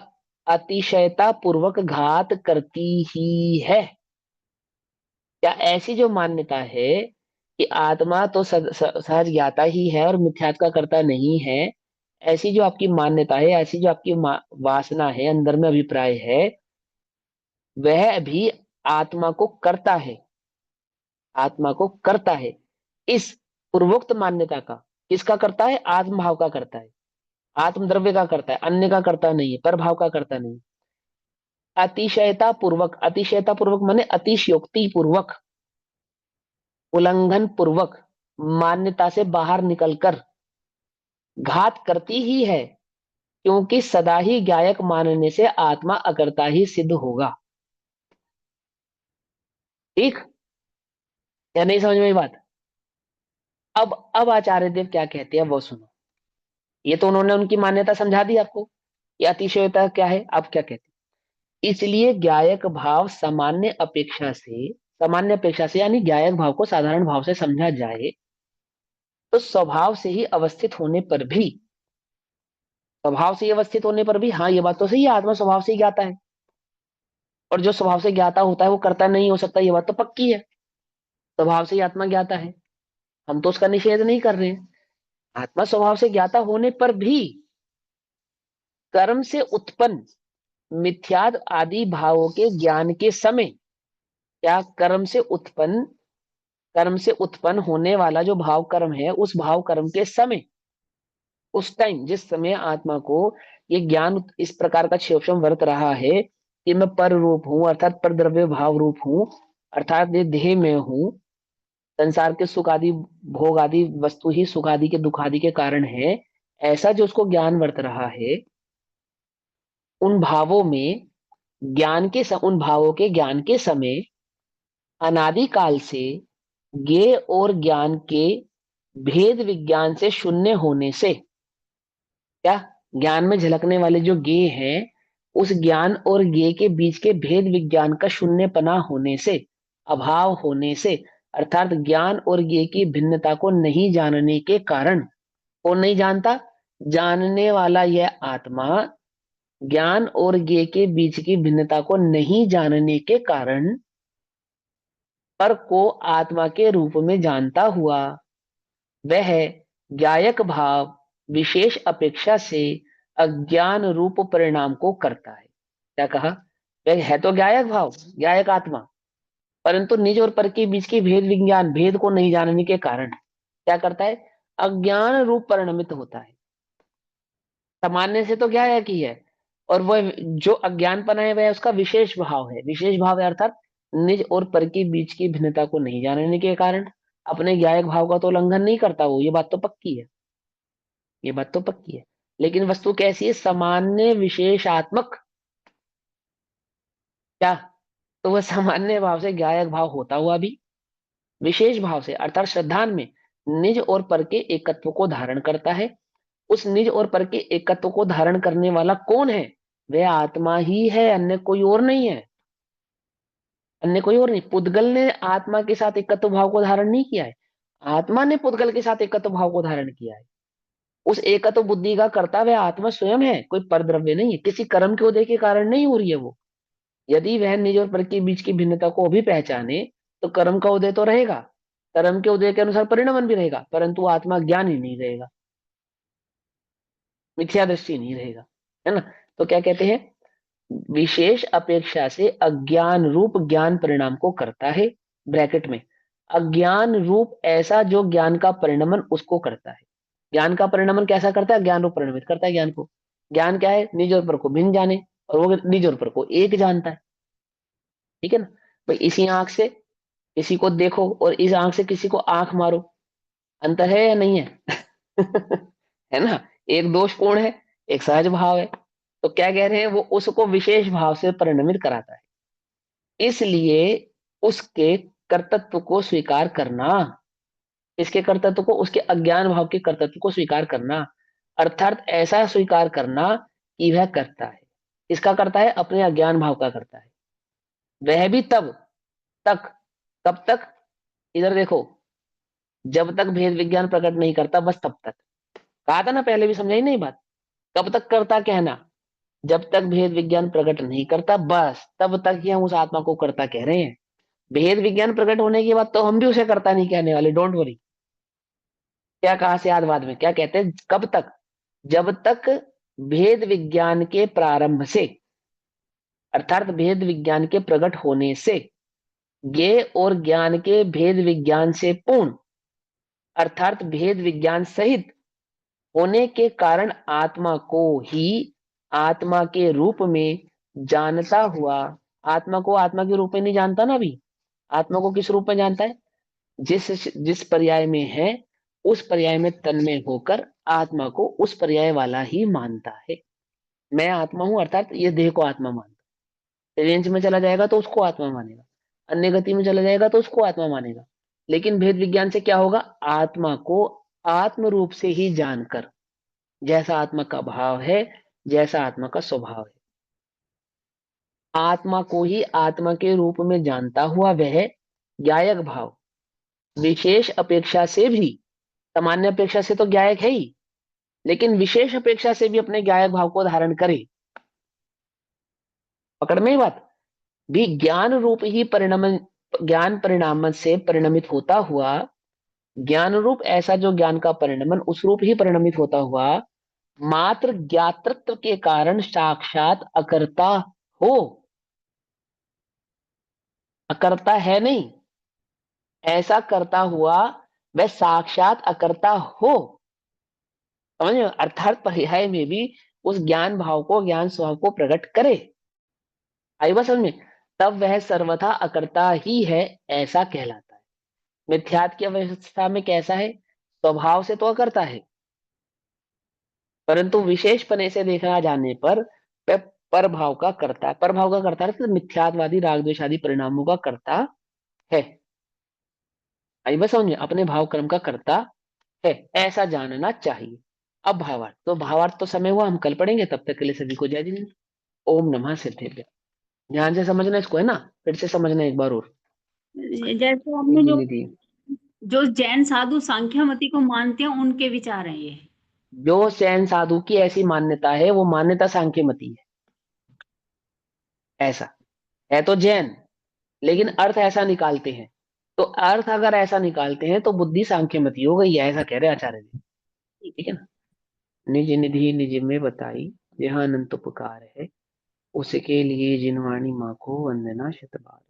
अतिशयता पूर्वक घात करती ही है। क्या ऐसी जो मान्यता है कि आत्मा तो सहज ज्ञाता ही है और मिथ्यात्व का कर्ता नहीं है, ऐसी जो आपकी मान्यता है, ऐसी जो आपकी वासना है, अंदर में अभिप्राय है, वह भी आत्मा को करता है, आत्मा को करता है। इस पूर्वोक्त मान्यता का, किसका करता है? आत्म भाव का करता है, आत्म द्रव्य का करता है, अन्य का करता नहीं है, पर भाव का करता नहीं। अतिशयता पूर्वक, अतिशयता पूर्वक माने अतिशयोक्ति पूर्वक, उल्लंघन पूर्वक, मान्यता से बाहर निकलकर घात करती ही है, क्योंकि सदा ही ज्ञायक मानने से आत्मा अकर्ता ही सिद्ध होगा। ठीक, या नहीं समझ में ये बात? अब आचार्य देव क्या कहते हैं वो सुनो। ये तो उन्होंने उनकी मान्यता समझा दी आपको, ये अतिशयोक्ता क्या है। अब क्या कहते हैं? इसलिए ज्ञायक भाव सामान्य अपेक्षा से यानी ज्ञायक भाव को साधारण भाव से समझा जाए, तो स्वभाव से ही अवस्थित होने पर भी, स्वभाव से ही अवस्थित होने पर भी, हाँ ये बात तो सही है, आत्मा स्वभाव से ही ज्ञाता है, और जो स्वभाव से ज्ञाता होता है वो कर्ता नहीं हो सकता, ये बात तो पक्की है। स्वभाव से ही आत्मा ज्ञाता है, हम तो उसका निषेध नहीं कर रहे हैं। आत्मा स्वभाव से ज्ञाता होने पर भी कर्म से उत्पन्न मिथ्याद आदि भावों के ज्ञान के समय, क्या कर्म से उत्पन्न होने वाला जो भाव कर्म है, उस भाव कर्म के समय, उस टाइम जिस समय आत्मा को ये ज्ञान इस प्रकार का क्षेपम वर्त रहा है कि मैं पर रूप हूं, अर्थात पर द्रव्य भाव रूप हूं, अर्थात ये देह में हूं, संसार के सुख आदि भोग आदि वस्तु ही सुख आदि के दुख आदि के कारण है, ऐसा जो उसको ज्ञान वर्त रहा है, उन भावों में उन भावों के ज्ञान के समय अनादिकाल से ज्ञेय और ज्ञान के भेद विज्ञान से शून्य होने से, क्या ज्ञान में झलकने वाले जो ज्ञेय हैं, उस ज्ञान और ज्ञेय के बीच के भेद विज्ञान का शून्यपना होने से, अभाव होने से, अर्थात ज्ञान और ज्ञेय की भिन्नता को नहीं जानने के कारण, कौन नहीं जानता? जानने वाला यह आत्मा ज्ञान और ज्ञेय के बीच की भिन्नता को नहीं जानने के कारण पर को आत्मा के रूप में जानता हुआ वह ज्ञायक भाव विशेष अपेक्षा से अज्ञान रूप परिणाम को करता है। क्या कहा? वह है तो ज्ञायक भाव, ज्ञायक आत्मा, परंतु निज और पर के बीच की भेद विज्ञान, भेद को नहीं जानने के कारण क्या करता है? अज्ञान रूप परिणमित होता है। सामान्य से तो ज्ञायक ही है, और वह जो अज्ञानपना है वह उसका विशेष भाव है। विशेष भाव है अर्थात निज और पर के बीच की भिन्नता को नहीं जानने के कारण अपने ज्ञायक भाव का तो उल्लंघन नहीं करता वो, ये बात तो पक्की है, ये बात तो पक्की है। लेकिन वस्तु कैसी है? सामान्य विशेषात्मक। क्या? तो वह सामान्य भाव से ज्ञायक भाव होता हुआ भी विशेष भाव से अर्थात श्रद्धान में निज और पर के एकत्व को धारण करता है। उस निज और पर के एकत्व को धारण करने वाला कौन है? वह आत्मा ही है, अन्य कोई और नहीं है, अन्य कोई और नहीं। पुद्गल ने आत्मा के साथ एकत्व भाव को धारण नहीं किया है, आत्मा ने पुद्गल के साथ एकत्व भाव को धारण किया है। उस एकत्व बुद्धि का कर्ता वह आत्मा स्वयं है, कोई परद्रव्य नहीं है, किसी कर्म के उदय के कारण नहीं हो रही है वो। यदि वह निज और पर के बीच की भिन्नता को भी पहचाने तो कर्म का उदय तो रहेगा, कर्म के उदय के अनुसार परिणमन भी रहेगा, परंतु आत्मा ज्ञान ही नहीं रहेगा, मिथ्या दृष्टि नहीं रहेगा, है ना। तो क्या कहते हैं? विशेष अपेक्षा से अज्ञान रूप ज्ञान परिणाम को करता है, ब्रैकेट में अज्ञान रूप ऐसा जो ज्ञान का परिणमन उसको करता है। ज्ञान का परिणमन कैसा करता है? ज्ञान रूप परिणमित करता है ज्ञान को। ज्ञान क्या है? निज और पर को भिन्न जाने, और वो निज और पर को एक जानता है। ठीक है ना भाई? इसी आंख से किसी को देखो और इस आंख से किसी को आंख मारो, अंतर है या नहीं है? है ना। एक दोष पूर्ण है, एक सहज भाव है। तो क्या कह रहे हैं? वो उसको विशेष भाव से परिणमित कराता है, इसलिए उसके कर्तृत्व को स्वीकार करना, इसके कर्तृत्व को, उसके अज्ञान भाव के कर्तृत्व को स्वीकार करना, अर्थात ऐसा स्वीकार करना कि वह करता है। इसका करता है? अपने अज्ञान भाव का करता है। वह भी तब तक, कब तक? इधर देखो, जब तक भेद विज्ञान प्रकट नहीं करता, बस तब तक। कहा था ना, पहले भी समझाई नहीं बात। कब तक करता कहना? जब तक भेद विज्ञान प्रकट नहीं करता, बस तब तक ही हम उस आत्मा को करता कह रहे हैं। भेद विज्ञान प्रकट होने के बाद तो हम भी उसे करता नहीं कहने वाले, डोंट वरी। क्या कहा से याद बाद में क्या कहते हैं? कब तक? जब तक भेद विज्ञान के प्रारंभ से, अर्थात भेद विज्ञान के प्रकट होने से ज्ञेय और ज्ञान के भेद विज्ञान से पूर्ण, अर्थात भेद विज्ञान सहित होने के कारण आत्मा को ही आत्मा के रूप में जानता हुआ, आत्मा को आत्मा के रूप में नहीं जानता ना अभी, आत्मा को किस रूप में जानता है? जिस जिस पर्याय में है उस पर्याय में तन्मय होकर आत्मा को उस पर्याय वाला ही मानता है। मैं आत्मा हूं अर्थात ये देह को आत्मा मानता, रेंज में चला जाएगा तो उसको आत्मा मानेगा, अन्य गति में चला जाएगा तो उसको आत्मा मानेगा। लेकिन भेद विज्ञान से क्या होगा? आत्मा को आत्म रूप से ही जानकर, जैसा आत्मा का भाव है, जैसा आत्मा का स्वभाव है, आत्मा को ही आत्मा के रूप में जानता हुआ वह ज्ञायक भाव विशेष अपेक्षा से भी, सामान्य अपेक्षा से तो ज्ञायक है ही, लेकिन विशेष अपेक्षा से भी अपने ज्ञायक भाव को धारण करे। पकड़ में ही बात। भी ज्ञान रूप ही परिणाम, ज्ञान परिणाम से परिणमित होता हुआ, ज्ञान रूप ऐसा जो ज्ञान का परिणमन उस रूप ही परिणमित होता हुआ मात्र ज्ञातृत्व के कारण साक्षात अकर्ता हो, अकर्ता है नहीं, ऐसा करता हुआ वह साक्षात अकर्ता हो। समझ में? अर्थात पर्याय में भी उस ज्ञान भाव को, ज्ञान स्वभाव को प्रकट करे। आई बात समझ में? तब वह सर्वथा अकर्ता ही है, ऐसा कहलाता है। मिथ्यात्व की अवस्था में कैसा है? स्वभाव से तो अकर्ता है, परंतु विशेष पने से देखा जाने पर वह परभाव का कर्ता है। परभाव का कर्ता है तो मिथ्यात्वादी राग द्वेष आदि परिणामों का कर्ता है। आई बस समझ में, अपने भाव कर्म का कर्ता है, ऐसा जानना चाहिए। अब भावार्थ, तो भावार्थ तो समय हुआ, हम कल पढ़ेंगे, तब तक के लिए सभी को जय जिनेन्द्र। ओम नमः सिद्धेभ्य। ध्यान से समझना इसको, है ना, फिर से समझना एक बार और। जैसे हमने निधि जो निधि, जो जैन साधु सांख्यमति को मानते हैं उनके विचार हैं ये। जो सैन साधु की ऐसी मान्यता है वो मान्यता सांख्यमती है। ऐसा है तो जैन, लेकिन अर्थ ऐसा निकालते हैं। तो अर्थ अगर ऐसा निकालते हैं तो बुद्धि सांख्यमती हो गई है, ऐसा कह रहे हैं आचार्य जी। ठीक है ना। निज निधि निज में बताई, जहाँ अनंत उपकार है, उसके लिए जिनवाणी माँ को वंदना शत बार।